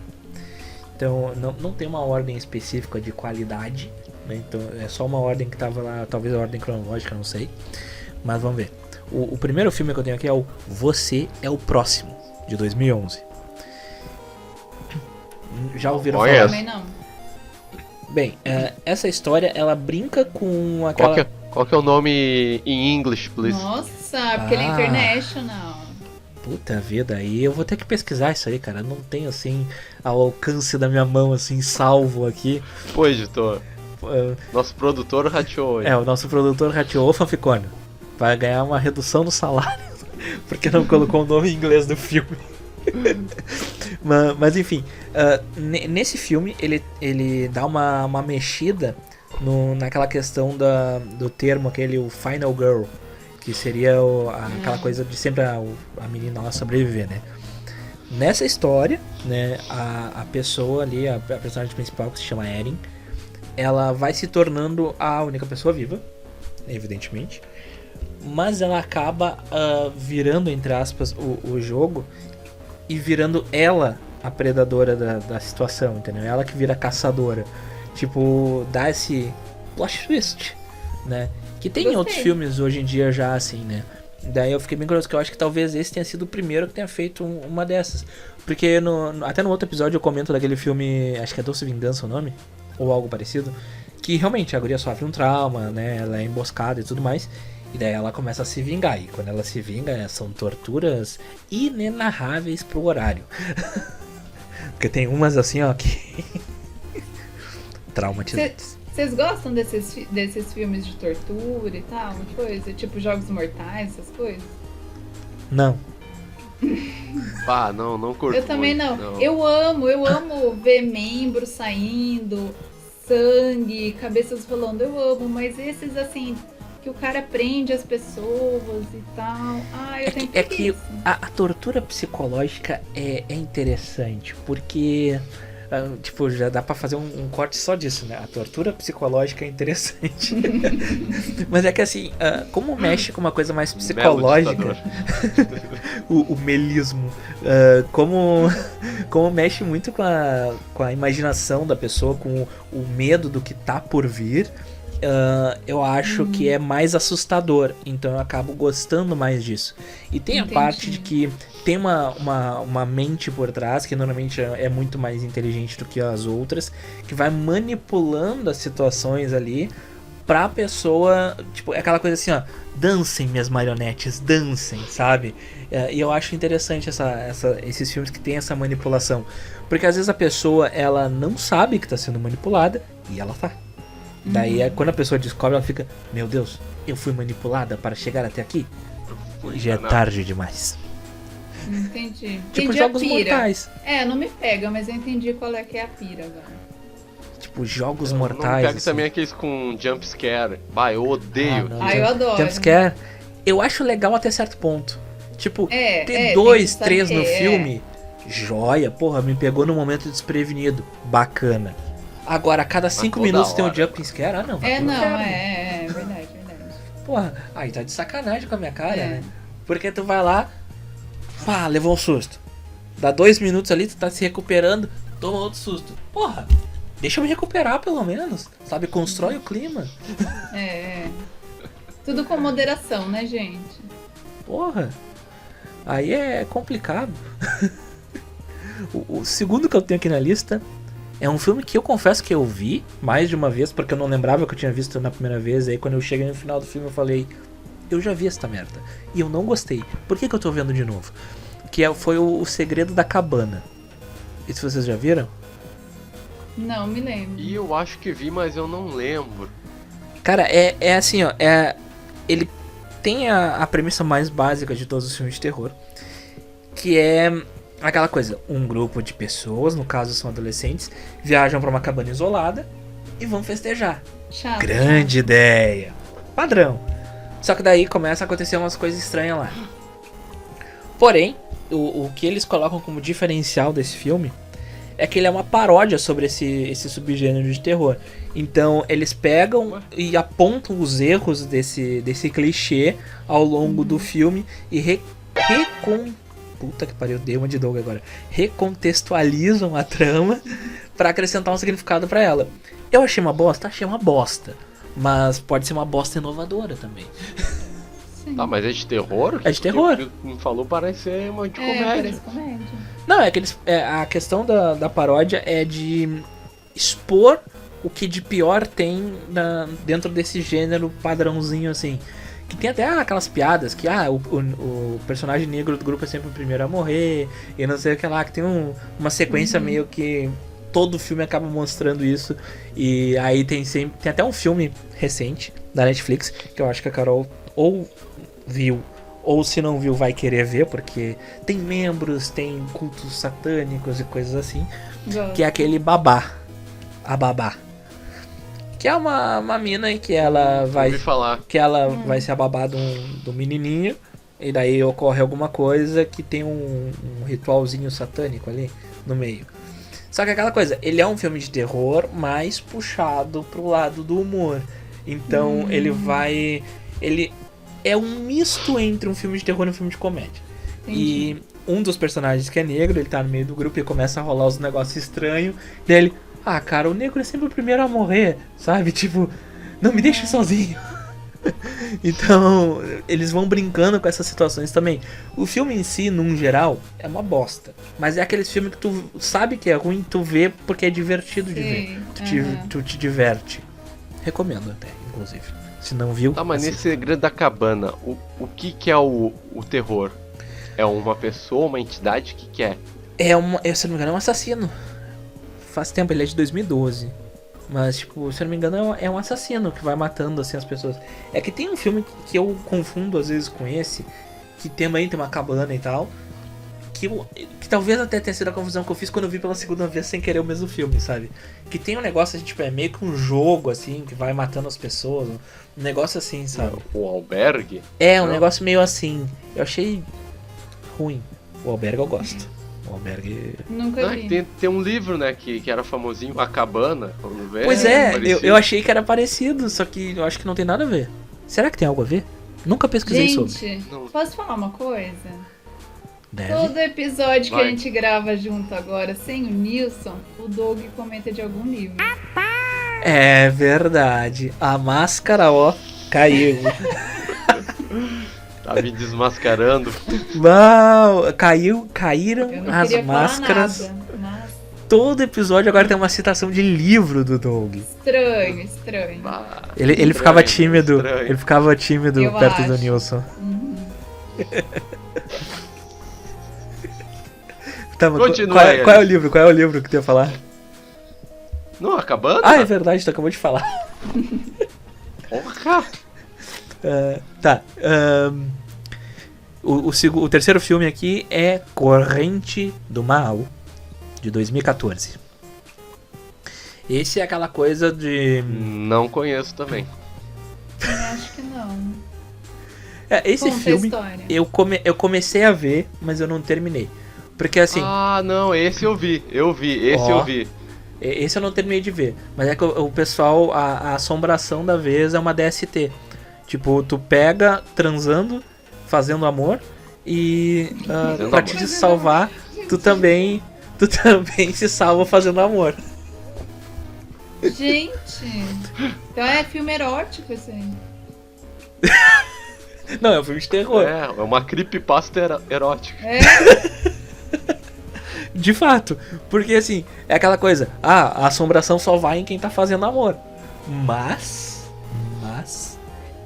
Então não tem uma ordem específica de qualidade, né? Então é só uma ordem que tava lá, talvez a ordem cronológica, não sei. Mas vamos ver. O primeiro filme que eu tenho aqui é o Você é o Próximo, de 2011. Já ouviram Conheço. falar? Também não. Bem, essa história, ela brinca com aquela... Qual que é o nome em inglês, please? Nossa, porque ele é Ah. international. Puta vida, aí eu vou ter que pesquisar isso aí, cara. Não tenho, assim, ao alcance da minha mão, assim, salvo aqui. Pô, editor. Ah, Nosso produtor rateou hoje. o nosso produtor rateou o Fanficônio. Vai ganhar uma redução no salário, porque não colocou o nome em inglês do filme. Mas enfim, nesse filme ele dá uma mexida naquela questão do termo, aquele o Final Girl, que seria aquela coisa de sempre a menina lá sobreviver, né? Nessa história, né, a pessoa ali, a personagem principal, que se chama Erin, ela vai se tornando a única pessoa viva, evidentemente, mas ela acaba virando, entre aspas, o jogo e virando ela a predadora da situação, entendeu? Ela que vira a caçadora. Tipo, dá esse plot twist, né? Que tem em outros filmes hoje em dia já assim, né? Daí eu fiquei bem curioso, que eu acho que talvez esse tenha sido o primeiro que tenha feito uma dessas. Porque até no outro episódio eu comento daquele filme, acho que é Doce Vingança o nome, ou algo parecido, que realmente a guria sofre um trauma, né? Ela é emboscada e tudo mais. E daí ela começa a se vingar. E quando ela se vinga, são torturas inenarráveis pro horário. Porque tem umas assim, ó, que... traumatizantes. Vocês gostam desses filmes de tortura e tal? Uma coisa? Tipo Jogos Mortais, essas coisas? Não. Ah, não curto. Eu também muito, não. Eu amo ver membros saindo, sangue, cabeças rolando. Eu amo, mas esses assim, que o cara prende as pessoas e tal. Ah, eu tenho É que preguiça. a tortura psicológica é interessante, porque tipo, já dá pra fazer um corte só disso, né? A tortura psicológica é interessante. Mas é que assim, como mexe com uma coisa mais psicológica, o melismo, como mexe muito com a imaginação da pessoa, com o medo do que tá por vir, eu acho que é mais assustador, então eu acabo gostando mais disso. E tem a parte de que tem uma mente por trás, que normalmente é muito mais inteligente do que as outras, que vai manipulando as situações ali pra pessoa, tipo, é aquela coisa assim, ó, dancem minhas marionetes, dancem, sabe? E eu acho interessante esses filmes que tem essa manipulação, porque às vezes a pessoa, ela não sabe que tá sendo manipulada, e ela tá. Daí quando a pessoa descobre, ela fica, meu Deus, eu fui manipulada para chegar até aqui? Já é tarde demais. Entendi. Tipo Entendi Jogos a pira. Mortais. Não me pega, mas eu entendi qual é que é a pira agora. Tipo Jogos Não Mortais. pega assim. também aqueles com jump scare. Bah, eu odeio. Não, Eu adoro. Jumpscare, eu acho legal até certo ponto. Tipo, ter tem 2, que 3 no saber, filme, joia, porra, me pegou no momento desprevenido. Bacana. Agora, a cada 5 toda minutos tem um hora. jumpscare? Ah, não. vai pro inferno. Verdade. Porra, aí tá de sacanagem com a minha cara, É. né? Porque tu vai lá, pá, levou um susto. Dá 2 minutos ali, tu tá se recuperando, toma outro susto. Porra, deixa eu me recuperar pelo menos, sabe? Constrói o clima. Tudo com moderação, né, gente? Porra, aí é complicado. O segundo que eu tenho aqui na lista é um filme que eu confesso que eu vi mais de uma vez, porque eu não lembrava que eu tinha visto na primeira vez. Aí quando eu cheguei no final do filme eu falei, eu já vi esta merda e eu não gostei. Por que eu tô vendo de novo? Foi o Segredo da Cabana. Isso vocês já viram? Não, me lembro. E eu acho que vi, mas eu não lembro. Cara, é assim, ó. Ele tem a premissa mais básica de todos os filmes de terror, que é aquela coisa: um grupo de pessoas, no caso são adolescentes, viajam pra uma cabana isolada e vão festejar. Chato. Grande ideia. Padrão. Só que daí começa a acontecer umas coisas estranhas lá. Porém, o que eles colocam como diferencial desse filme é que ele é uma paródia sobre esse subgênero de terror. Então eles pegam e apontam os erros desse clichê ao longo do filme e puta que pariu, dei uma de Doug agora. Recontextualizam a trama pra acrescentar um significado pra ela. Eu achei uma bosta? Achei uma bosta. Mas pode ser uma bosta inovadora também. Sim. Tá, mas é de terror? É de terror. O que me falou parece ser uma de É, comédia. parece comédia. Não, é que a questão da paródia é de expor o que de pior tem dentro desse gênero padrãozinho assim. Que tem até aquelas piadas que o personagem negro do grupo é sempre o primeiro a morrer e não sei o que lá, que tem uma sequência meio que todo filme acaba mostrando isso. E aí tem até um filme recente da Netflix que eu acho que a Carol ou viu ou se não viu vai querer ver, porque tem membros, tem cultos satânicos e coisas assim, que é aquele Babá, a Babá, que é uma mina que ela vai Ouvi falar. vai ser a babá do menininho, e daí ocorre alguma coisa que tem um ritualzinho satânico ali no meio. Só que aquela coisa, ele é um filme de terror, mais puxado pro lado do humor. Então ele é um misto entre um filme de terror e um filme de comédia. Entendi. E um dos personagens que é negro, ele tá no meio do grupo e começa a rolar os negócios estranhos. Daí ele, cara, o negro é sempre o primeiro a morrer, sabe? Tipo, não me deixe sozinho. Então, eles vão brincando com essas situações também. O filme em si, num geral, é uma bosta. Mas é aqueles filmes que tu sabe que é ruim, tu vê porque é divertido de ver. Tu te diverte. Recomendo até, inclusive. Se não viu, Tá, mas assista. nesse Segredo da Cabana, o que é o terror? É uma pessoa, uma entidade? O que é? Se não me engano, é um assassino. Faz tempo, ele é de 2012. Mas, tipo, se eu não me engano, é um assassino que vai matando, assim, as pessoas. É que tem um filme que eu confundo, às vezes, com esse, que também tem uma cabana e tal, que talvez até tenha sido a confusão que eu fiz quando eu vi pela segunda vez sem querer o mesmo filme, sabe? Que tem um negócio, assim, tipo, é meio que um jogo, assim, que vai matando as pessoas, um negócio assim, sabe? O albergue? É, um Não. negócio meio assim. Eu achei ruim. O Albergue eu gosto. O Albergue... Nunca Não, vi. tem um livro, né, que era famosinho, A Cabana. Vamos ver. Pois é, parecido. eu achei que era parecido, só que eu acho que não tem nada a ver. Será que tem algo a ver? Nunca pesquisei sobre. Gente, Não. posso falar uma coisa? Deve. Todo episódio que Vai. a gente grava junto agora, sem o Nilson, o Doug comenta de algum livro. É verdade. A máscara, ó, caiu. Tá me desmascarando. Uau, Eu caíram não as queria máscaras. falar nada, mas Todo episódio agora tem uma citação de livro do Doug. estranho. Bah, Ele estranho, ficava tímido. estranho. Ele ficava tímido Eu perto do acho. Nilson. Uhum. Tá, mas Continua qual aí, é o livro? Qual é o livro que tu ia falar? Não, A Cabana? Ah, é verdade, tu acabou de falar. Porra! Tá. O terceiro filme aqui é Corrente do Mal, de 2014. Esse é aquela coisa de... Não conheço também. Eu acho que não. Esse Conta a filme história. eu comecei a ver, mas eu não terminei. Porque assim, Ah, não, esse eu vi. Esse Ó. eu vi. esse eu não terminei de ver. Mas é que o pessoal, a assombração da vez é uma DST. Tipo, tu pega transando, fazendo amor, e Fazendo pra amor. te salvar, tu também se salva fazendo amor. Gente, então é filme erótico esse aí. Não, é um filme de terror. É uma creepypasta erótica. É, De fato. Porque assim, é aquela coisa, a assombração só vai em quem tá fazendo amor. Mas,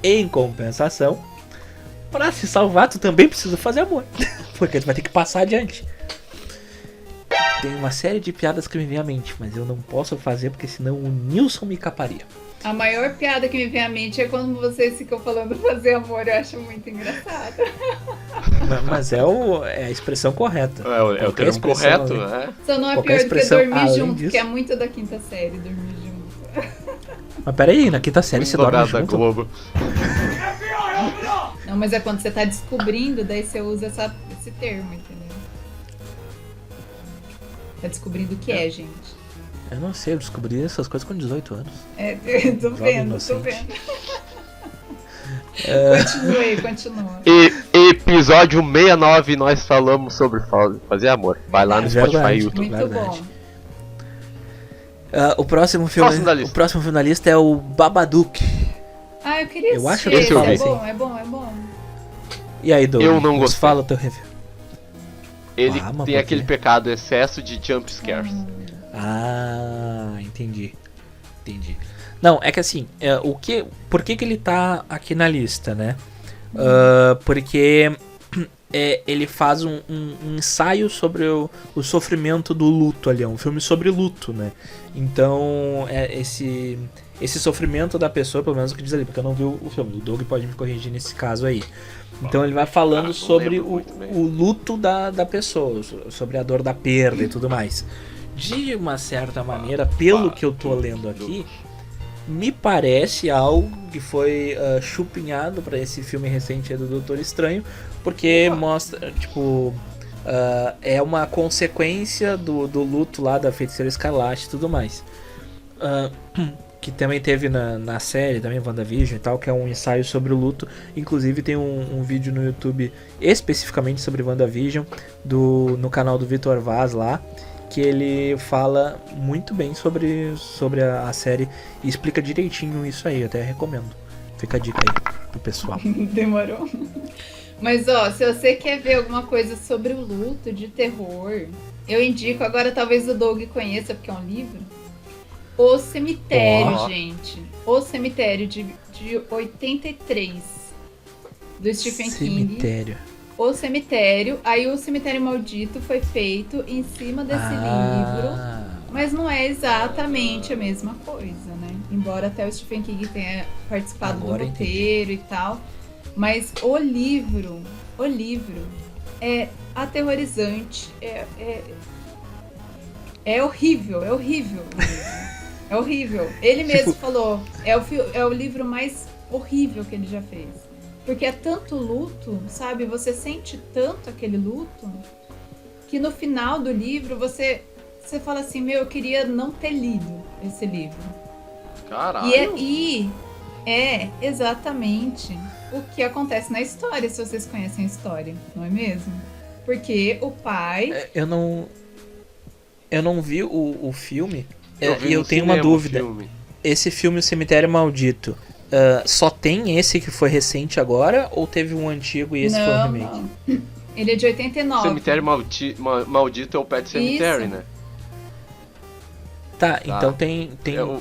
em compensação, pra se salvar, tu também precisa fazer amor. Porque tu vai ter que passar adiante. Tem uma série de piadas que me vem à mente, mas eu não posso fazer porque senão o Nilson me caparia. a maior piada que me vem à mente é quando vocês ficam falando fazer amor, eu acho muito engraçado. Mas é a expressão correta. É o Qualquer termo expressão, correto, né? né? Só não é Qualquer pior do que expressão dormir além junto, disso. que é muito da quinta série, dormir junto. Mas peraí, na quinta série você dorme Dobrado da junto? Globo. Não, mas é quando você tá descobrindo, daí você usa esse termo, entendeu? Tá descobrindo o que é, gente. Eu não sei, eu descobri essas coisas com 18 anos. É, eu tô Jovem vendo, tô inocente. vendo. Continua. Episódio 69 nós falamos sobre fazer amor. Vai lá no É Spotify verdade. e YouTube. Muito Verdade. bom. O próximo filme, Próximo da lista. o próximo filme da lista é o Babadook. Ah, eu queria Eu acho assistir. que eu É falei. bom, é bom, é bom. E aí, Doug? Eu não nos gostei. fala o teu review. Ele mas tem por aquele quê? pecado, excesso de jump scares. Ah, entendi. Não, é que assim, por que ele tá aqui na lista, né? Porque ele faz um ensaio sobre o sofrimento do luto ali, é um filme sobre luto, né? Então, esse sofrimento da pessoa, pelo menos o que diz ali, porque eu não vi o filme, o Doug pode me corrigir nesse caso aí. Então ele vai falando sobre o luto da pessoa, sobre a dor da perda e tudo mais. De uma certa maneira, pelo que eu tô lendo aqui, me parece algo que foi chupinhado para esse filme recente do Doutor Estranho, porque mostra, tipo, é uma consequência do luto lá da Feiticeira Escarlate e tudo mais. Que também teve na série, também WandaVision e tal, que é um ensaio sobre o luto. Inclusive tem um vídeo no YouTube especificamente sobre WandaVision, no canal do Vitor Vaz lá, que ele fala muito bem sobre a série e explica direitinho isso aí, eu até recomendo. Fica a dica aí pro pessoal. Demorou. Mas ó, se você quer ver alguma coisa sobre o luto, de terror, eu indico, agora talvez o Doug conheça, porque é um livro, O Cemitério, gente. O Cemitério, de 83, do Stephen King. Cemitério. O Cemitério. Aí o Cemitério Maldito foi feito em cima desse livro. Mas não é exatamente a mesma coisa, né? Embora até o Stephen King tenha participado Agora do roteiro e tal. Mas o livro é aterrorizante. É horrível, é horrível. É horrível. Ele mesmo falou, é o livro mais horrível que ele já fez. Porque é tanto luto, sabe? Você sente tanto aquele luto, que no final do livro você fala assim, eu queria não ter lido esse livro. Caralho. E é exatamente o que acontece na história, se vocês conhecem a história, não é mesmo? Porque o pai... Eu não vi o filme, vi e eu no tenho uma cinema o dúvida. filme. Esse filme, O Cemitério Maldito, só tem esse que foi recente agora, ou teve um antigo e esse foi um remake? Não. Ele é de 89. Cemitério Maldito é o Pet Cemetery, Isso. né? Tá, então tem tem um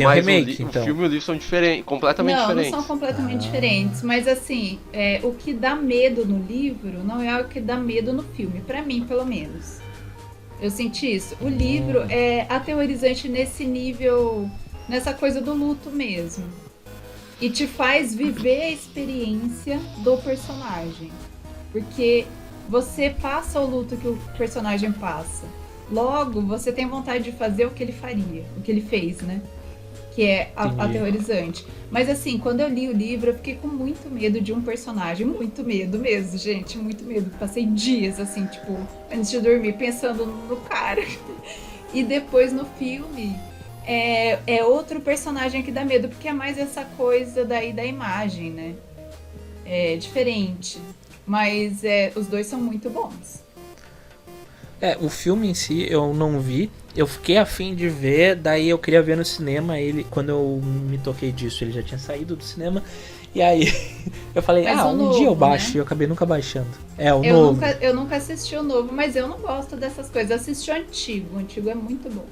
mas remake, o então. filme e o livro são diferentes, completamente diferentes. Não são completamente diferentes, mas assim, o que dá medo no livro não é o que dá medo no filme, pra mim, pelo menos. Eu senti isso. O livro é aterrorizante nesse nível, nessa coisa do luto mesmo. E te faz viver a experiência do personagem. Porque você passa o luto que o personagem passa. Logo, você tem vontade de fazer o que ele faria, o que ele fez, né? Que é aterrorizante. Mas assim, quando eu li o livro, eu fiquei com muito medo de um personagem. Muito medo mesmo, gente. Muito medo. Passei dias, assim, tipo, antes de dormir, pensando no cara. E depois no filme, é outro personagem que dá medo, porque é mais essa coisa daí da imagem, né? É diferente. Mas os dois são muito bons. O filme em si eu não vi, eu fiquei afim de ver, daí eu queria ver no cinema, quando eu me toquei disso, ele já tinha saído do cinema, e aí eu falei, Mas o um novo, dia eu baixo, né? e eu acabei nunca baixando. O novo. Eu nunca assisti o novo, mas eu não gosto dessas coisas. Eu assisti o antigo é muito bom.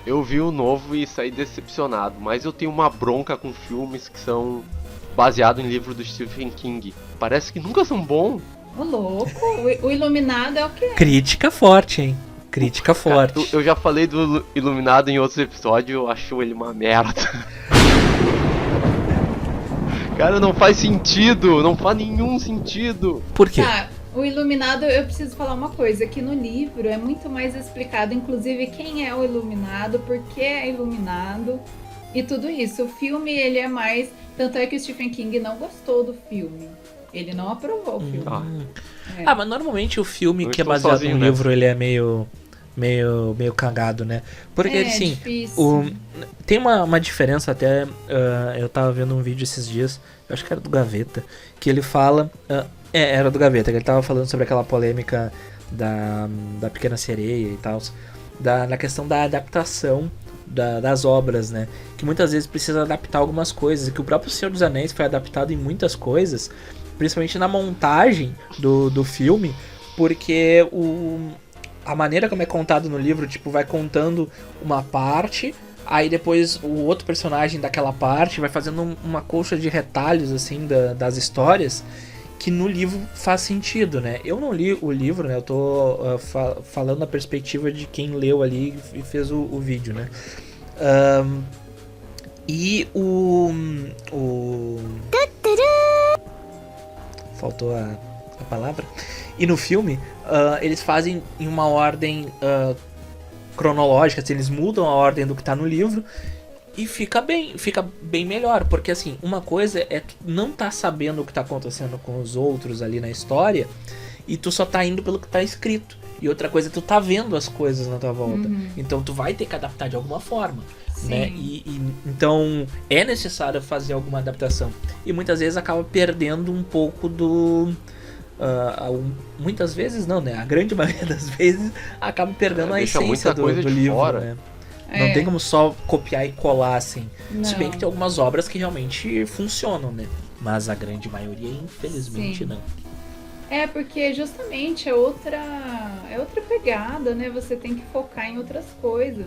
Eu vi o novo e saí decepcionado, mas eu tenho uma bronca com filmes que são baseados em livro do Stephen King. Parece que nunca são bons. Ô, louco, o Iluminado é o que é. Crítica forte, hein? Crítica forte. Eu já falei do Iluminado em outros episódios, eu acho ele uma merda. Cara, não faz sentido, não faz nenhum sentido. Por quê? Tá, o Iluminado, eu preciso falar uma coisa, que no livro é muito mais explicado, inclusive quem é o Iluminado, por que é iluminado e tudo isso. O filme, ele é mais... Tanto é que o Stephen King não gostou do filme. Ele não aprovou o filme. Mas normalmente o filme Eu que é estou baseado sozinho no livro, nessa. ele é meio cagado, né? Porque assim, difícil. tem uma diferença até, eu tava vendo um vídeo esses dias, eu acho que era do Gaveta, que ele fala, era do Gaveta, que ele tava falando sobre aquela polêmica da Pequena Sereia e tal, na questão da adaptação das obras, né? Que muitas vezes precisa adaptar algumas coisas, e que o próprio Senhor dos Anéis foi adaptado em muitas coisas, principalmente na montagem do filme, porque a maneira como é contado no livro, tipo, vai contando uma parte, aí depois o outro personagem daquela parte vai fazendo uma colcha de retalhos, assim, das histórias, que no livro faz sentido, né? Eu não li o livro, né? Eu tô falando na perspectiva de quem leu ali e fez o vídeo, né? E faltou a palavra. E no filme, eles fazem em uma ordem cronológica, assim, eles mudam a ordem do que tá no livro e fica bem melhor, porque assim, uma coisa é tu não tá sabendo o que tá acontecendo com os outros ali na história e tu só tá indo pelo que tá escrito. E outra coisa é tu tá vendo as coisas na tua volta. Então tu vai ter que adaptar de alguma forma. Sim. Né? Então é necessário fazer alguma adaptação. E muitas vezes acaba perdendo um pouco do... muitas vezes não, né? A grande maioria das vezes acaba perdendo a essência do livro, fora. né? Não tem como só copiar e colar, assim. Não. Se bem que tem algumas obras que realmente funcionam, né? Mas a grande maioria, infelizmente, Sim. não. Porque justamente é outra pegada, né? Você tem que focar em outras coisas.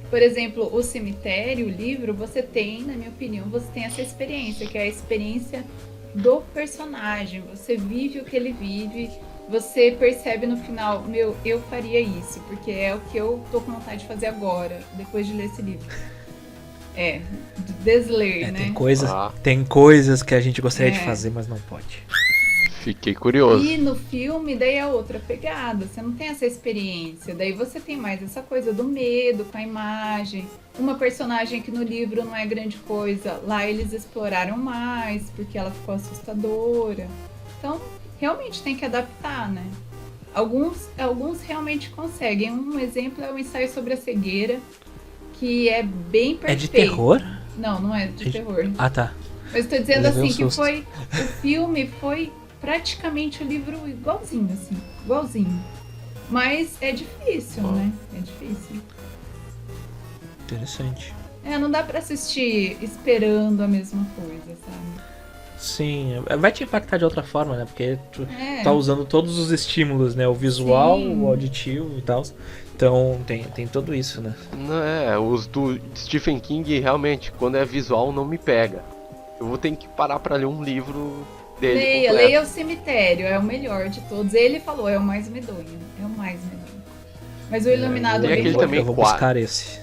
Por exemplo, o cemitério, o livro, você tem, na minha opinião, você tem essa experiência, que é a experiência do personagem. Você vive o que ele vive, você percebe no final, eu faria isso, porque é o que eu tô com vontade de fazer agora, depois de ler esse livro. Desler, né? Tem coisas que a gente gostaria de fazer, mas não pode. Fiquei curioso. E no filme, daí é outra pegada, você não tem essa experiência, daí você tem mais essa coisa do medo com a imagem, uma personagem que no livro não é grande coisa, lá eles exploraram mais, porque ela ficou assustadora. Então, realmente tem que adaptar, né? Alguns realmente conseguem. Um exemplo é o ensaio sobre a cegueira, que é bem perfeito. É de terror? Não é de terror. Ah, tá. Mas estou dizendo Eu levei assim, um que susto. o filme foi praticamente o livro igualzinho, assim, igualzinho. Mas é difícil, né? É difícil. Interessante. Não dá pra assistir esperando a mesma coisa, sabe? Sim, vai te impactar de outra forma, né? Porque tu É. tá usando todos os estímulos, né? O visual, Sim. o auditivo e tal. Então tem tudo isso, né? Não, os do Stephen King realmente, quando é visual, não me pega. Eu vou ter que parar pra ler um livro dele completo. Leia o Cemitério, é o melhor de todos. Ele falou, é o mais medonho. É o mais medonho. Mas o Iluminado tem é bem aquele bom. também Eu vou buscar esse.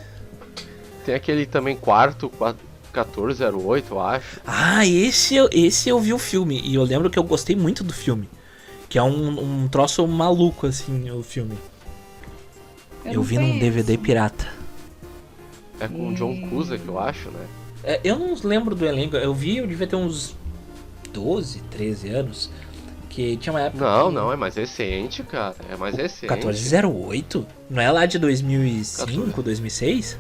Tem aquele também quarto, 1408, eu acho. Ah, esse eu vi o filme. E eu lembro que eu gostei muito do filme. Que é um troço maluco, assim, o filme. Eu não vi num conheço. DVD pirata. É com o John Cusack, eu acho, né? Eu não lembro do elenco. Eu devia ter uns 12, 13 anos. Que tinha uma época. Não, é mais recente, cara. É mais recente. 1408? Não é lá de 2005, 14. 2006?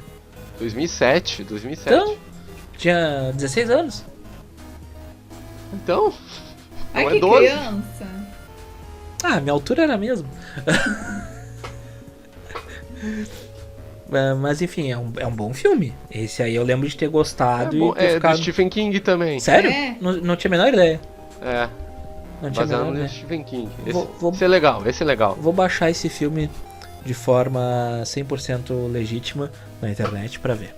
2007. Então, tinha 16 anos. Então, Ai, não que é 12. criança. Ah, minha altura era a mesma. Mas enfim, é um bom filme. Esse aí eu lembro de ter gostado bom, e ter ficado... do Stephen King também. Sério? É. Não tinha a menor ideia. É, Não tinha a baseado menor no ideia. Stephen King. Vou- Esse é legal, esse é legal. Vou baixar esse filme de forma 100% legítima na internet pra ver.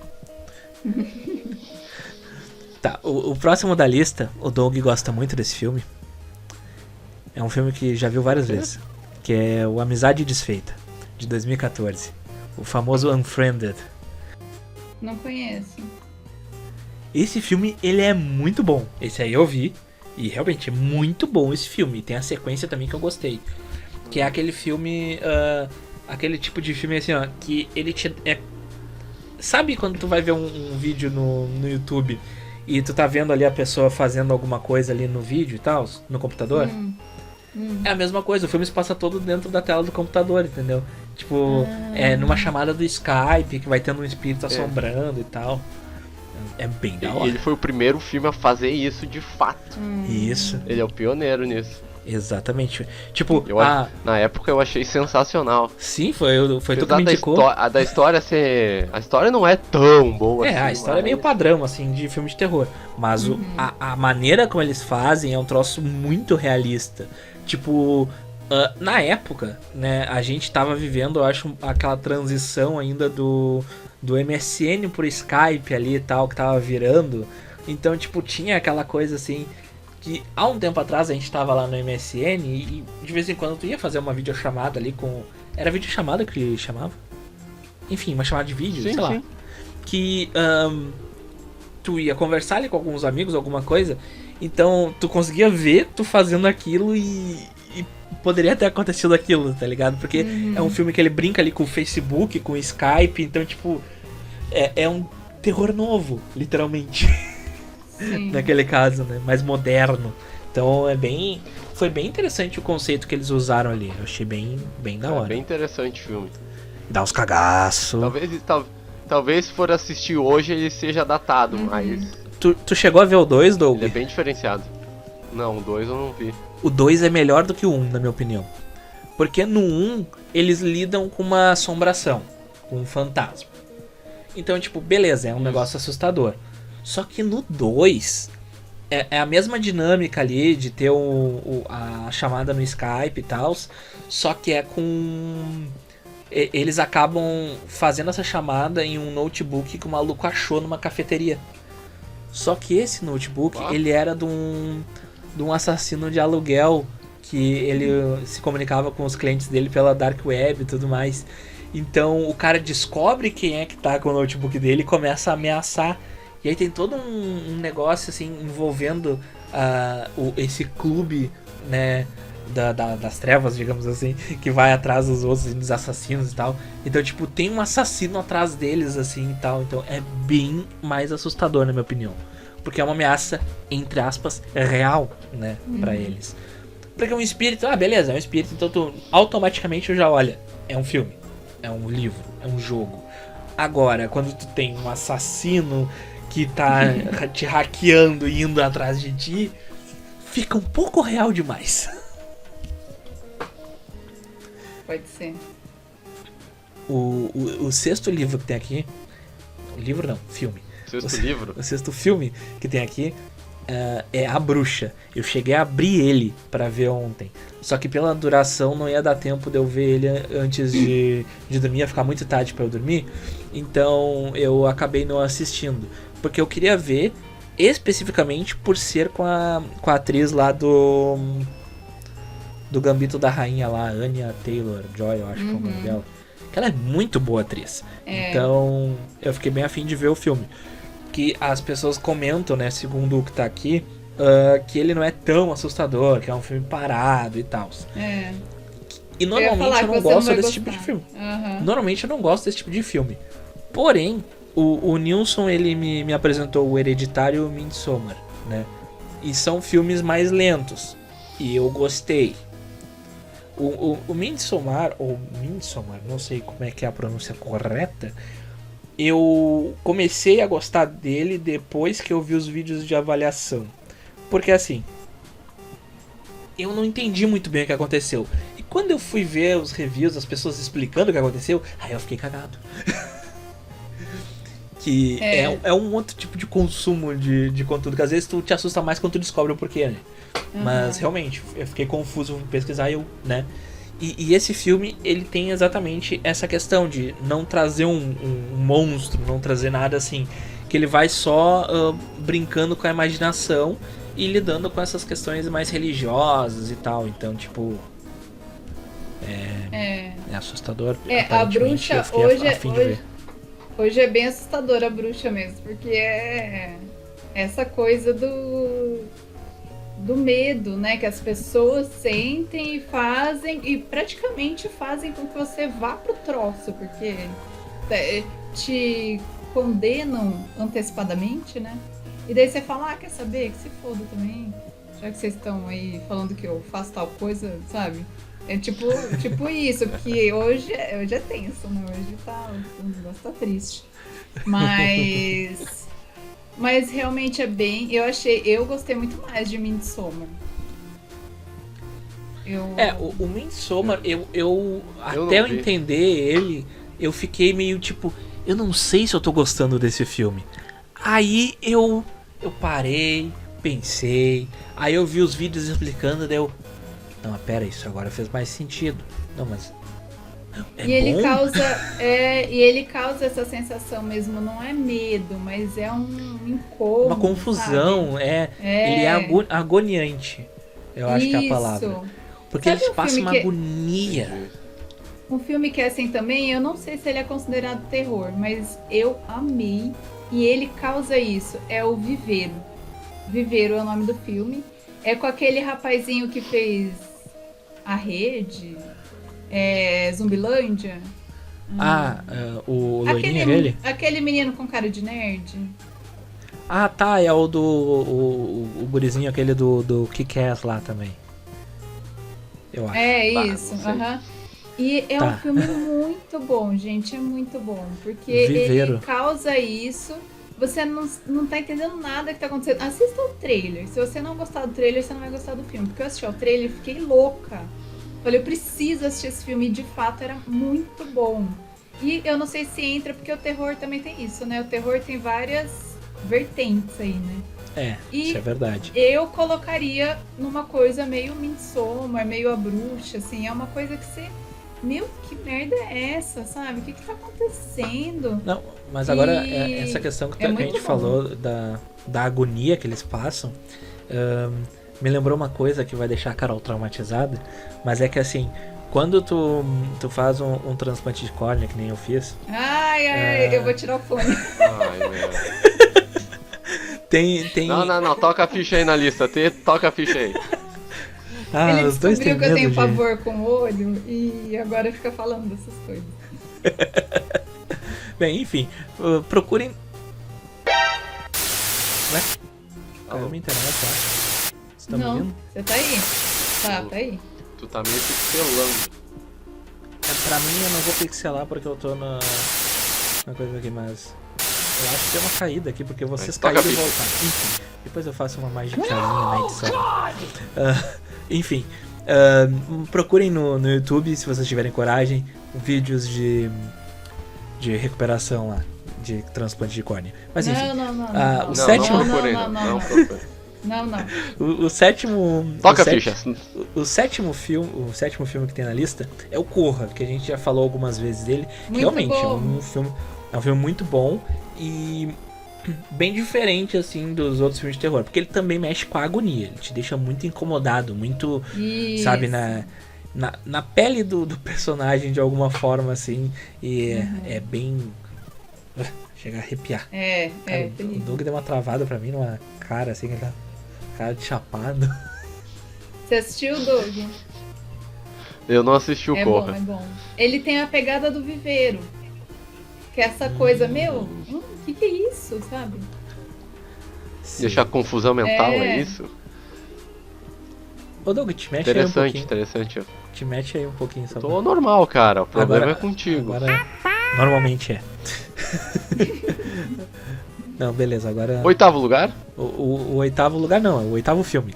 Tá, o próximo da lista, o Doug gosta muito desse filme. É um filme que já viu várias vezes. Que é o Amizade Desfeita, de 2014. O famoso Unfriended. Não conheço. Esse filme, ele é muito bom. Esse aí eu vi. E realmente é muito bom esse filme. E tem a sequência também que eu gostei. Que é aquele filme... aquele tipo de filme assim, ó. Que ele te... Sabe quando tu vai ver um vídeo no YouTube e tu tá vendo ali a pessoa fazendo alguma coisa ali no vídeo e tal, no computador? É a mesma coisa, o filme se passa todo dentro da tela do computador, entendeu? Tipo, é numa chamada do Skype, que vai tendo um espírito assombrando e tal. É bem da hora. Ele foi o primeiro filme a fazer isso de fato. Isso. Ele é o pioneiro nisso. Exatamente. Tipo, Eu, na época eu achei sensacional. sim, foi tu que Apesar me indicou. da história ser... A história não é tão boa assim. A história é meio padrão, assim, de filme de terror. Mas a maneira como eles fazem é um troço muito realista. Tipo, na época, né, a gente tava vivendo, eu acho, aquela transição ainda do MSN pro Skype ali e tal, que tava virando. Então, tipo, tinha aquela coisa assim... que há um tempo atrás a gente tava lá no MSN e de vez em quando tu ia fazer uma videochamada ali com... Era videochamada que chamava? Enfim, uma chamada de vídeo, Sim, sei lá. sim. Que tu ia conversar ali com alguns amigos, alguma coisa, então tu conseguia ver tu fazendo aquilo e poderia ter acontecido aquilo, tá ligado? Porque é um filme que ele brinca ali com o Facebook, com o Skype, então tipo, é um terror novo, literalmente. Sim. Naquele caso, né? Mais moderno. Então foi bem interessante o conceito que eles usaram ali. Eu achei bem da hora. É bem interessante o filme. Dá uns cagaços. Talvez se for assistir hoje ele seja datado, mas Tu chegou a ver o 2, Doug? ele é bem diferenciado. Não, o 2 eu não vi. O 2 é melhor do que o 1, na minha opinião. Porque no 1, eles lidam com uma assombração, com um fantasma. Então, tipo, beleza, é um negócio assustador. Só que no 2, é a mesma dinâmica ali de ter a chamada no Skype e tal, só que é com... Eles acabam fazendo essa chamada em um notebook que o maluco achou numa cafeteria. Só que esse notebook, ele era de um assassino de aluguel, que ele se comunicava com os clientes dele pela dark web e tudo mais. Então o cara descobre quem é que tá com o notebook dele e começa a ameaçar. E aí tem todo um negócio assim envolvendo esse clube, né, das trevas, digamos assim, que vai atrás dos outros, dos assassinos e tal. Então, tipo, tem um assassino atrás deles, assim, e tal. Então é bem mais assustador, na minha opinião. Porque é uma ameaça, entre aspas, real, né, pra eles. Porque um espírito, beleza, é um espírito, então tu automaticamente já olha, é um filme, é um livro, é um jogo. Agora, quando tu tem um assassino que tá te hackeando e indo atrás de ti, fica um pouco real demais. Pode ser. O sexto livro que tem aqui... Livro não, filme. Sexto livro? O sexto filme que tem aqui é A Bruxa. Eu cheguei a abrir ele pra ver ontem. Só que pela duração não ia dar tempo de eu ver ele antes de dormir. Ia ficar muito tarde pra eu dormir. Então eu acabei não assistindo. Porque eu queria ver especificamente por ser com a atriz lá do Gambito da Rainha lá, Anya Taylor-Joy, eu acho que é o nome dela. Que ela é muito boa atriz. Então eu fiquei bem afim de ver o filme. Que as pessoas comentam, né, segundo o que tá aqui, que ele não é tão assustador, que é um filme parado e tal. E normalmente eu não gosto desse tipo de filme. Normalmente eu não gosto desse tipo de filme. Porém, o Nilson, ele me apresentou o Hereditário e o Midsommar, né? E são filmes mais lentos. E eu gostei. O Midsommar, ou Midsommar, não sei como é que é a pronúncia correta, eu comecei a gostar dele depois que eu vi os vídeos de avaliação. Porque assim, eu não entendi muito bem o que aconteceu. E quando eu fui ver os reviews, as pessoas explicando o que aconteceu, aí eu fiquei cagado. Que é um outro tipo de consumo de conteúdo, que às vezes tu te assusta mais quando tu descobre o porquê, né? Mas realmente, eu fiquei confuso, vou pesquisar né? E esse filme, ele tem exatamente essa questão de não trazer um monstro, não trazer nada assim. Que ele vai só brincando com a imaginação e lidando com essas questões mais religiosas e tal. Então, tipo... É assustador. A bruxa hoje é bem assustadora, a bruxa mesmo. Porque é essa coisa do medo, né, que as pessoas sentem e fazem, e praticamente fazem com que você vá pro troço, porque te condenam antecipadamente, né? E daí você fala, quer saber? Que se foda também, já que vocês estão aí falando que eu faço tal coisa, sabe? É tipo isso, porque hoje é tenso, né? Hoje o negócio tá triste. Mas realmente é bem... Eu gostei muito mais de Midsommar. O Midsommar, eu não até eu vi. entender ele, eu fiquei meio tipo, eu não sei se eu tô gostando desse filme. Aí eu parei, pensei, aí eu vi os vídeos explicando, daí eu... Não, mas pera, isso agora fez mais sentido. Não, mas... É E ele bom? causa essa sensação mesmo, não é medo, mas é um incômodo. Uma confusão, sabe? ele é agoniante, eu acho que é a palavra. Isso. Porque Sabe eles um passam filme uma que- agonia. Um filme que é assim também, eu não sei se ele é considerado terror, mas eu amei. E ele causa isso, é o Viveiro. Viveiro é o nome do filme. É com aquele rapazinho que fez A Rede, Zumbilândia. O loirinho dele? Aquele menino com cara de nerd. Ah, tá, é o do... O gurizinho aquele do Kick-Ass lá também. Eu acho. É Bah, isso, não sei. aham. E é Tá. um filme muito bom, gente, é muito bom. Porque Viveiro. ele causa isso, você não tá entendendo nada que tá acontecendo. Assista o trailer, se você não gostar do trailer, você não vai gostar do filme. Porque eu assisti ao trailer e fiquei louca. Falei, eu preciso assistir esse filme, e de fato era muito bom. E eu não sei se entra, porque o terror também tem isso, né? O terror tem várias vertentes aí, né? E Isso é verdade. eu colocaria numa coisa meio Midsommar, meio A Bruxa, assim. É uma coisa que você... Meu, que merda é essa, sabe? O que tá acontecendo? Não, mas agora, E essa questão que é a muito gente bom. falou da agonia que eles passam, me lembrou uma coisa que vai deixar a Carol traumatizada, mas é que assim, quando tu faz um transplante de córnea, que nem eu fiz, Eu vou tirar o fone. Ai, meu. tem... Não, toca a ficha aí na lista, toca a ficha aí. Ah, Ele os dois têm descobriu que eu tenho medo, pavor com o olho e agora fica falando dessas coisas. Bem, enfim, procurem... Ué? Caiu minha internet, tá? Você tá me Não, ouvindo? você tá aí? Tá aí. Tu tá meio pixelando. Pra mim eu não vou pixelar porque eu tô na coisa aqui, mas eu acho que tem uma caída aqui, porque vocês Toca caíram e a ficha. voltaram. Enfim, depois eu faço uma magicazinha na edição. Enfim, procurem no YouTube, se vocês tiverem coragem, vídeos de recuperação lá, de transplante de córnea. Mas enfim, Não. o sétimo- Não procurei, não procurei. Não. o sétimo... Toca o a ficha. O sétimo filme que tem na lista é o Corra, que a gente já falou algumas vezes dele. Muito Realmente bom. é um filme muito bom e bem diferente assim dos outros filmes de terror, porque ele também mexe com a agonia, ele te deixa muito incomodado, muito, Isso. sabe, na pele do personagem de alguma forma assim, e é bem... chega a arrepiar. Cara, o terrível. Doug deu uma travada pra mim numa cara assim, ele tá cara de chapado. Você assistiu, Doug? Eu não assisti o Corra. É bom. Ele tem a pegada do Viveiro. Que é essa coisa, o que é isso, sabe? Deixar confusão mental, é É. isso? Ô Doug, te mexe aí um pouquinho. Interessante. Te mexe aí um pouquinho só. Tô normal, cara. O problema Agora- é contigo. Agora, normalmente é. Não, beleza, agora... Oitavo lugar? O oitavo lugar não, é o oitavo filme.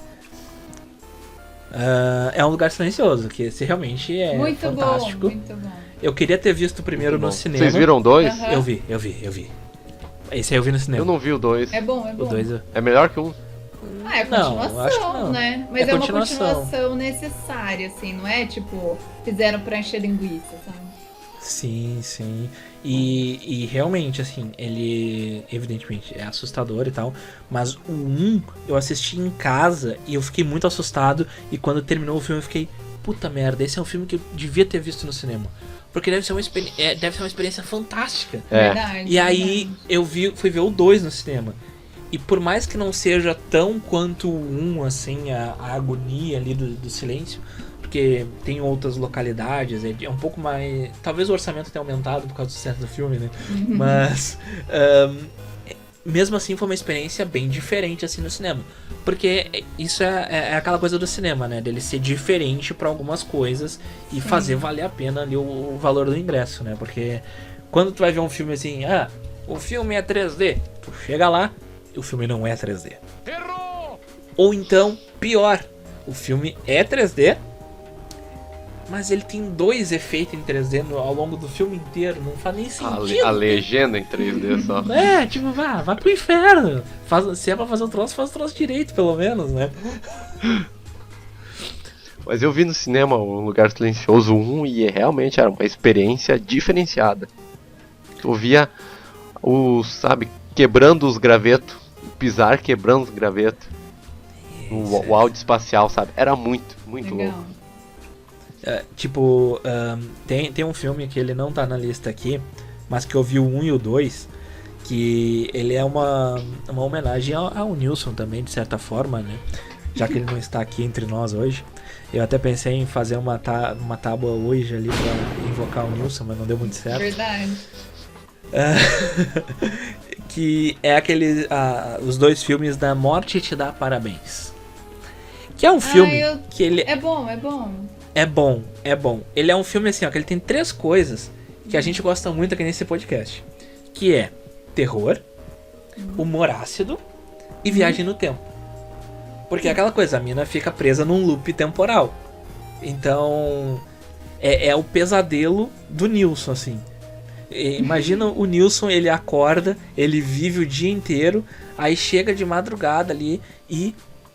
É Um Lugar Silencioso, que esse realmente é muito fantástico. bom, muito bom. Eu queria ter visto o primeiro Muito no bom. cinema. Vocês viram dois? Aham. Eu vi. Esse aí eu vi no cinema. Eu não vi o dois. É bom. O 2 eu... É melhor que um? É Não, continuação, acho que não. né? Mas É é uma continuação. continuação necessária, assim, não é tipo, fizeram pra encher linguiça, sabe? Sim. E realmente, assim, ele evidentemente é assustador e tal, mas o 1 eu assisti em casa e eu fiquei muito assustado, e quando terminou o filme eu fiquei, puta merda, esse é um filme que eu devia ter visto no cinema. Porque deve ser uma experiência fantástica. É. Verdade. E aí verdade. fui ver o 2 no cinema. E por mais que não seja tão quanto o 1, assim, a agonia ali do silêncio, porque tem outras localidades, é um pouco mais... Talvez o orçamento tenha aumentado por causa do sucesso do filme, né? Mas, mesmo assim, foi uma experiência bem diferente, assim, no cinema. Porque isso é aquela coisa do cinema, né? Dele ser diferente pra algumas coisas e fazer valer a pena ali o valor do ingresso, né? Porque quando tu vai ver um filme assim, o filme é 3D, tu chega lá, o filme não é 3D. Errou! Ou então, pior, o filme é 3D, mas ele tem 2 efeitos em 3D ao longo do filme inteiro. Não faz nem sentido. A legenda em 3D só. É, tipo, vá pro inferno. Se é pra fazer o troço, faz o troço direito, pelo menos, né? Mas eu vi no cinema o Lugar Silencioso 1 e realmente era uma experiência diferenciada. Eu via sabe, quebrando os gravetos, pisar quebrando os gravetos. O áudio espacial, sabe? Era muito Legal. louco. Tem um filme que ele não tá na lista aqui, mas que eu vi o 1 e o 2, que ele é uma homenagem ao Nilson também, de certa forma, né? Já que ele não está aqui entre nós hoje. Eu até pensei em fazer uma tábua hoje ali pra invocar o Nilson, mas não deu muito certo. Verdade. Que é os 2 filmes da Morte Te Dá Parabéns. Que é um filme que ele... É bom. É bom. Ele é um filme assim, ó, que ele tem 3 coisas que a gente gosta muito aqui nesse podcast. Que é terror, humor ácido e viagem no tempo. Porque é aquela coisa, a mina fica presa num loop temporal. Então, é o pesadelo do Nilson, assim. Imagina o Nilson, ele acorda, ele vive o dia inteiro, aí chega de madrugada ali e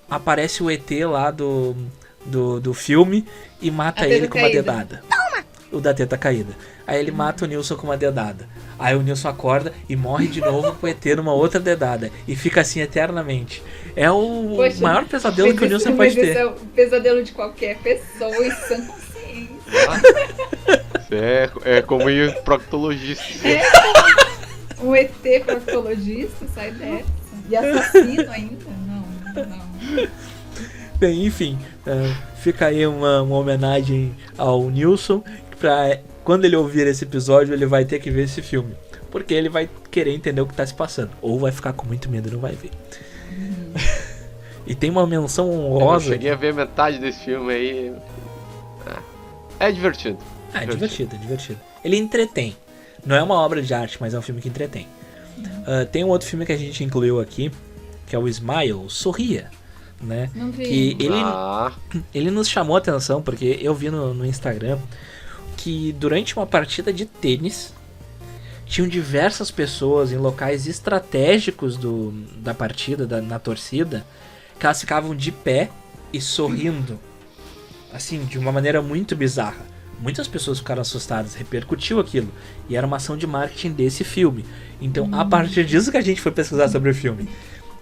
aparece o ET lá do filme e mata ele com uma dedada. Toma! O da teta caída. Aí ele mata o Nilson com uma dedada. Aí o Nilson acorda e morre de novo com o ET numa outra dedada. E fica assim eternamente. É o maior pesadelo que o Nilson pode ter. Esse é o pesadelo de qualquer pessoa em sã consciência. É como ir proctologista. Um ET proctologista, sai dessa. E assassino ainda? Não. Bem, enfim, fica aí uma homenagem ao Nilson. Pra quando ele ouvir esse episódio, ele vai ter que ver esse filme. Porque ele vai querer entender o que tá se passando. Ou vai ficar com muito medo e não vai ver. E tem uma menção honrosa. Eu cheguei a ver metade desse filme aí. É divertido. É divertido. Ele entretém. Não é uma obra de arte, mas é um filme que entretém. Tem um outro filme que a gente incluiu aqui, que é o Smile, Sorria, né? Não vi. Que ele nos chamou a atenção, porque eu vi no Instagram que durante uma partida de tênis tinham diversas pessoas em locais estratégicos da partida, na torcida, que elas ficavam de pé e sorrindo, assim, de uma maneira muito bizarra. Muitas pessoas ficaram assustadas, repercutiu aquilo, e era uma ação de marketing desse filme. Então, a partir disso que a gente foi pesquisar sobre o filme.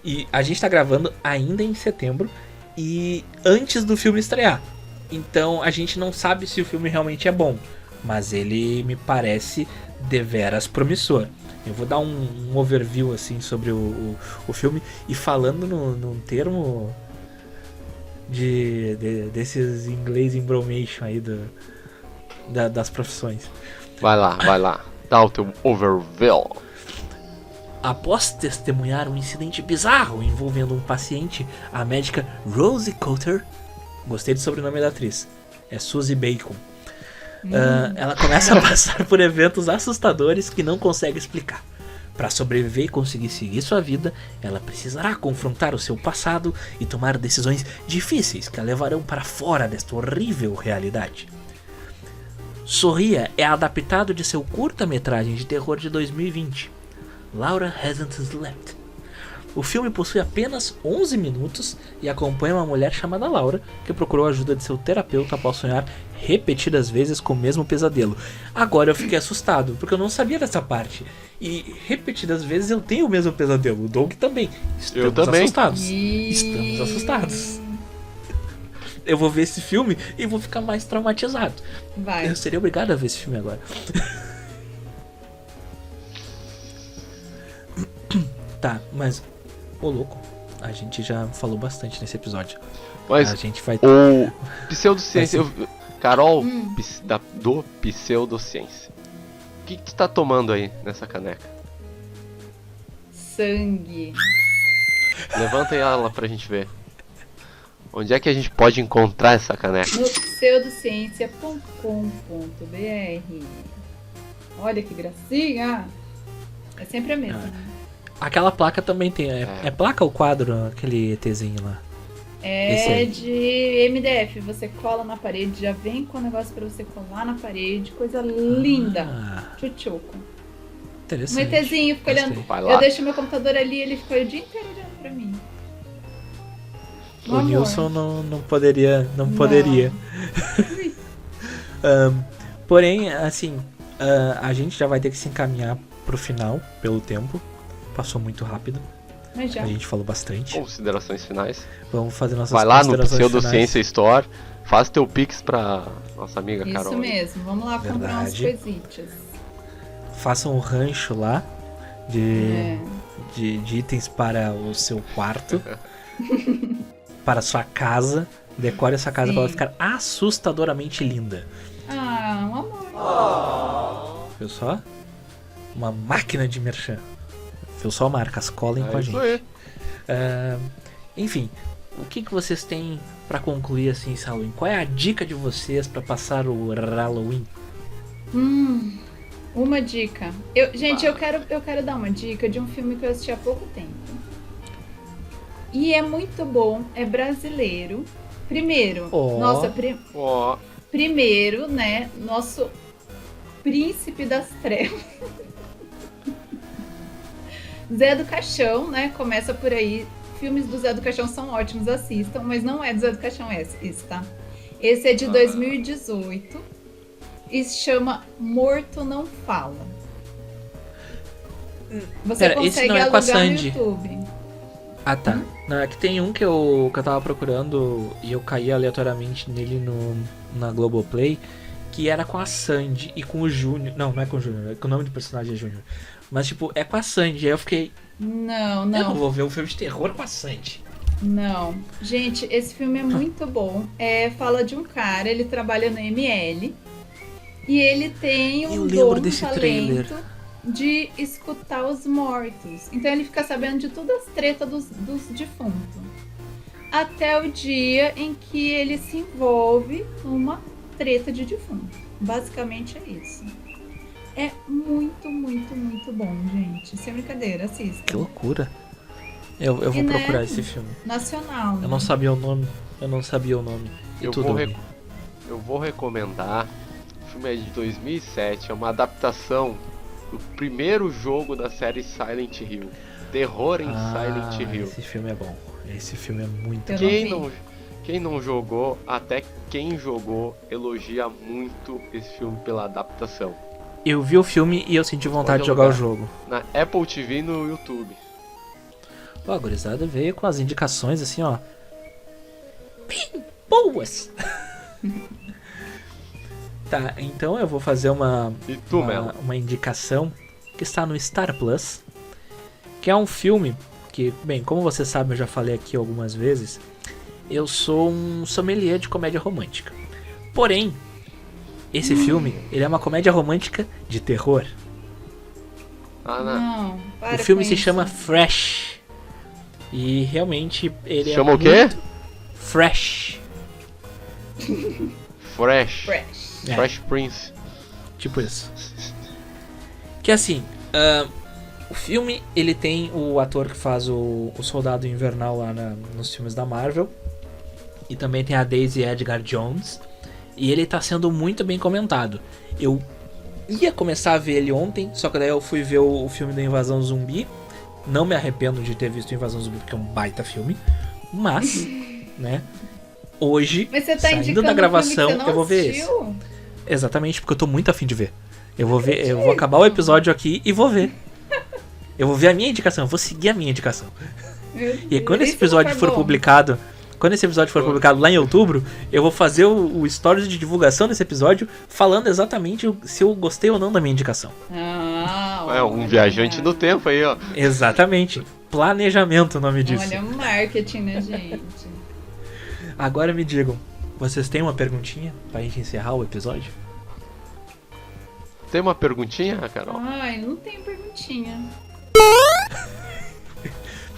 E a gente tá gravando ainda em setembro e antes do filme estrear. Então a gente não sabe se o filme realmente é bom, mas ele me parece deveras promissor. Eu vou dar um overview assim sobre o filme e falando num termo desses inglês embromation aí das profissões. Vai lá. Dá o teu overview. Após testemunhar um incidente bizarro envolvendo um paciente, a médica Rosie Coulter, gostei do sobrenome da atriz, é Suzy Bacon, ela começa a passar por eventos assustadores que não consegue explicar. Para sobreviver e conseguir seguir sua vida, ela precisará confrontar o seu passado e tomar decisões difíceis que a levarão para fora desta horrível realidade. Sorria é adaptado de seu curta-metragem de terror de 2020. Laura Hasn't Slept. O filme possui apenas 11 minutos e acompanha uma mulher chamada Laura que procurou a ajuda de seu terapeuta após sonhar repetidas vezes com o mesmo pesadelo. Agora eu fiquei assustado, porque eu não sabia dessa parte. E repetidas vezes eu tenho o mesmo pesadelo. O Doug também. Eu também. Estamos assustados. Eu vou ver esse filme e vou ficar mais traumatizado. Vai. Eu seria obrigado a ver esse filme agora. Tá, mas... Ô, louco. A gente já falou bastante nesse episódio. Mas a gente vai... o Pseudociência... Carol, do Pseudociência. O que tu tá tomando aí nessa caneca? Sangue. Levanta ela pra gente ver. Onde é que a gente pode encontrar essa caneca? No pseudociência.com.br. Olha que gracinha. É sempre a mesma. Aquela placa também tem. É placa ou quadro? Aquele ETzinho lá. Esse É aí. de MDF. Você cola na parede, já vem com o negócio pra você colar na parede. Coisa linda. Ah, Tchutchuco. Um interessante. ETzinho, fica olhando. Gostei. Vai lá. Eu deixo meu computador ali, ele fica o dia inteiro olhando pra mim. O Nilson não poderia. Não Não. poderia. Porém, assim, a gente já vai ter que se encaminhar pro final, pelo tempo. Passou muito rápido. Mas já. A gente falou bastante. Considerações finais. Vamos fazer nossas Vai lá no considerações Pseudociência finais. Store, faz teu pix pra nossa amiga Isso Carol. mesmo. Vamos lá comprar umas Verdade. coisitas. Façam um rancho lá É. de itens para o seu quarto, para a sua casa. Decore essa casa Sim. para ela ficar assustadoramente linda. Ah, um amor. Viu só? Uma máquina de merchan. Viu só, marcas? Colhem com a É isso gente. aí. Enfim, o que vocês têm para concluir assim esse Halloween? Qual é a dica de vocês para passar o Halloween? Uma dica. Gente, eu quero dar uma dica de um filme que eu assisti há pouco tempo. E é muito bom, é brasileiro. Primeiro, Ó. Ó, primeiro, né, nosso príncipe das trevas. Zé do Caixão, né? Começa por aí. Filmes do Zé do Caixão são ótimos, assistam, mas não é do Zé do Caixão esse, tá? Esse é de 2018 e se chama Morto Não Fala. Você Pera, esse consegue não é com a alugar no Sandy. YouTube. Ah, tá. Não, é que tem um que eu tava procurando e eu caí aleatoriamente nele na Globoplay, que era com a Sandy e com o Júnior. Não é com o Júnior, é que o nome do personagem é Júnior. Mas, tipo, é com a Sandy. Aí eu fiquei, Não, eu não não, vou ver um filme de terror com a Sandy. não. Gente, esse filme é muito bom. Fala de um cara, ele trabalha no ML e ele tem Eu um lembro dom, um desse talento trailer. de escutar os mortos. Então ele fica sabendo de todas as tretas dos defuntos. Até o dia em que ele se envolve numa treta de defunto. Basicamente é isso. É muito, muito, muito bom, gente. Sem brincadeira, Que assista. loucura. Eu vou E, né, procurar esse filme. Nacional. Eu não sabia o nome. E Eu tudo vou, bem. eu vou recomendar. O filme é de 2007, é uma adaptação do primeiro jogo da série Silent Hill. Terror em Silent Hill. Esse filme é bom. Esse filme é muito Eu bom. não vi. Quem não jogou, até quem jogou, elogia muito esse filme pela adaptação. Eu vi o filme e eu senti vontade de jogar o alugar. jogo. Na Apple TV e no YouTube. Ó, a gurizada veio com as indicações assim, ó. Bem boas! Tá, então eu vou fazer E tu, Melo? uma indicação que está no Star Plus, que é um filme que, bem, como você sabe, eu já falei aqui algumas vezes, eu sou um sommelier de comédia romântica. Porém, esse filme, ele é uma comédia romântica de terror. Ah, não. Não, para O filme com se isso. chama Fresh. E realmente ele Chama é o quê? muito Fresh. Fresh. Fresh. É. Fresh Prince. Tipo isso. Que assim, o filme, ele tem o ator que faz o Soldado Invernal lá nos filmes da Marvel. E também tem a Daisy Edgar Jones. E ele tá sendo muito bem comentado. Eu ia começar a ver ele ontem, só que daí eu fui ver o filme da Invasão Zumbi. Não me arrependo de ter visto Invasão Zumbi, porque é um baita filme. Mas, né, hoje, Mas você tá saindo indicando da um gravação, filme que você não eu vou ver esse. assistiu? Exatamente, porque eu tô muito afim de ver. Eu vou ver, eu vou acabar o episódio aqui e vou ver. Eu vou ver a minha indicação, eu vou seguir a minha indicação. Meu E quando Deus, esse episódio isso for bom. publicado, lá em outubro, eu vou fazer o stories de divulgação desse episódio falando exatamente se eu gostei ou não da minha indicação. Ah, É um olha. viajante no tempo aí, ó. Exatamente. Planejamento, o nome disso. Olha o marketing, né, gente? Agora me digam, vocês têm uma perguntinha pra gente encerrar o episódio? Tem uma perguntinha, Carol? Ai, não tenho perguntinha.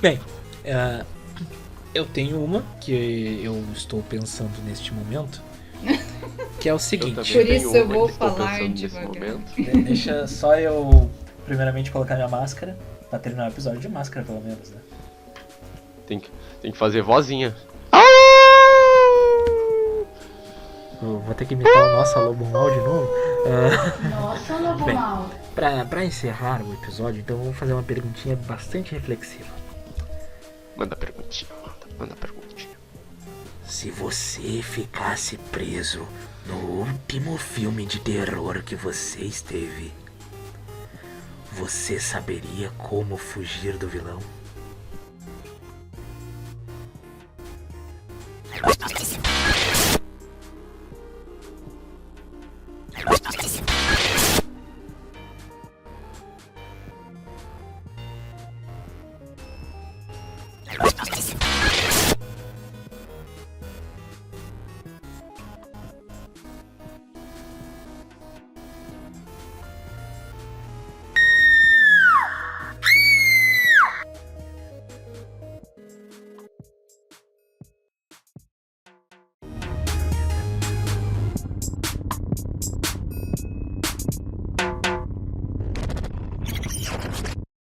Bem, eu tenho uma que eu estou pensando neste momento, que é o Eu seguinte. também Por tenho isso eu uma vou que estou falar pensando nesse devagar. momento. Deixa só eu primeiramente colocar minha máscara, pra terminar o episódio de máscara pelo menos, né? Tem que fazer vozinha. Ah! Eu vou ter que imitar o nosso Lobo Mal de novo. Nossa, Lobo Bem. Mal. Pra encerrar o episódio, então eu vou fazer uma perguntinha bastante reflexiva. Manda perguntinha, manda perguntinha. Se você ficasse preso no último filme de terror que você esteve, você saberia como fugir do vilão?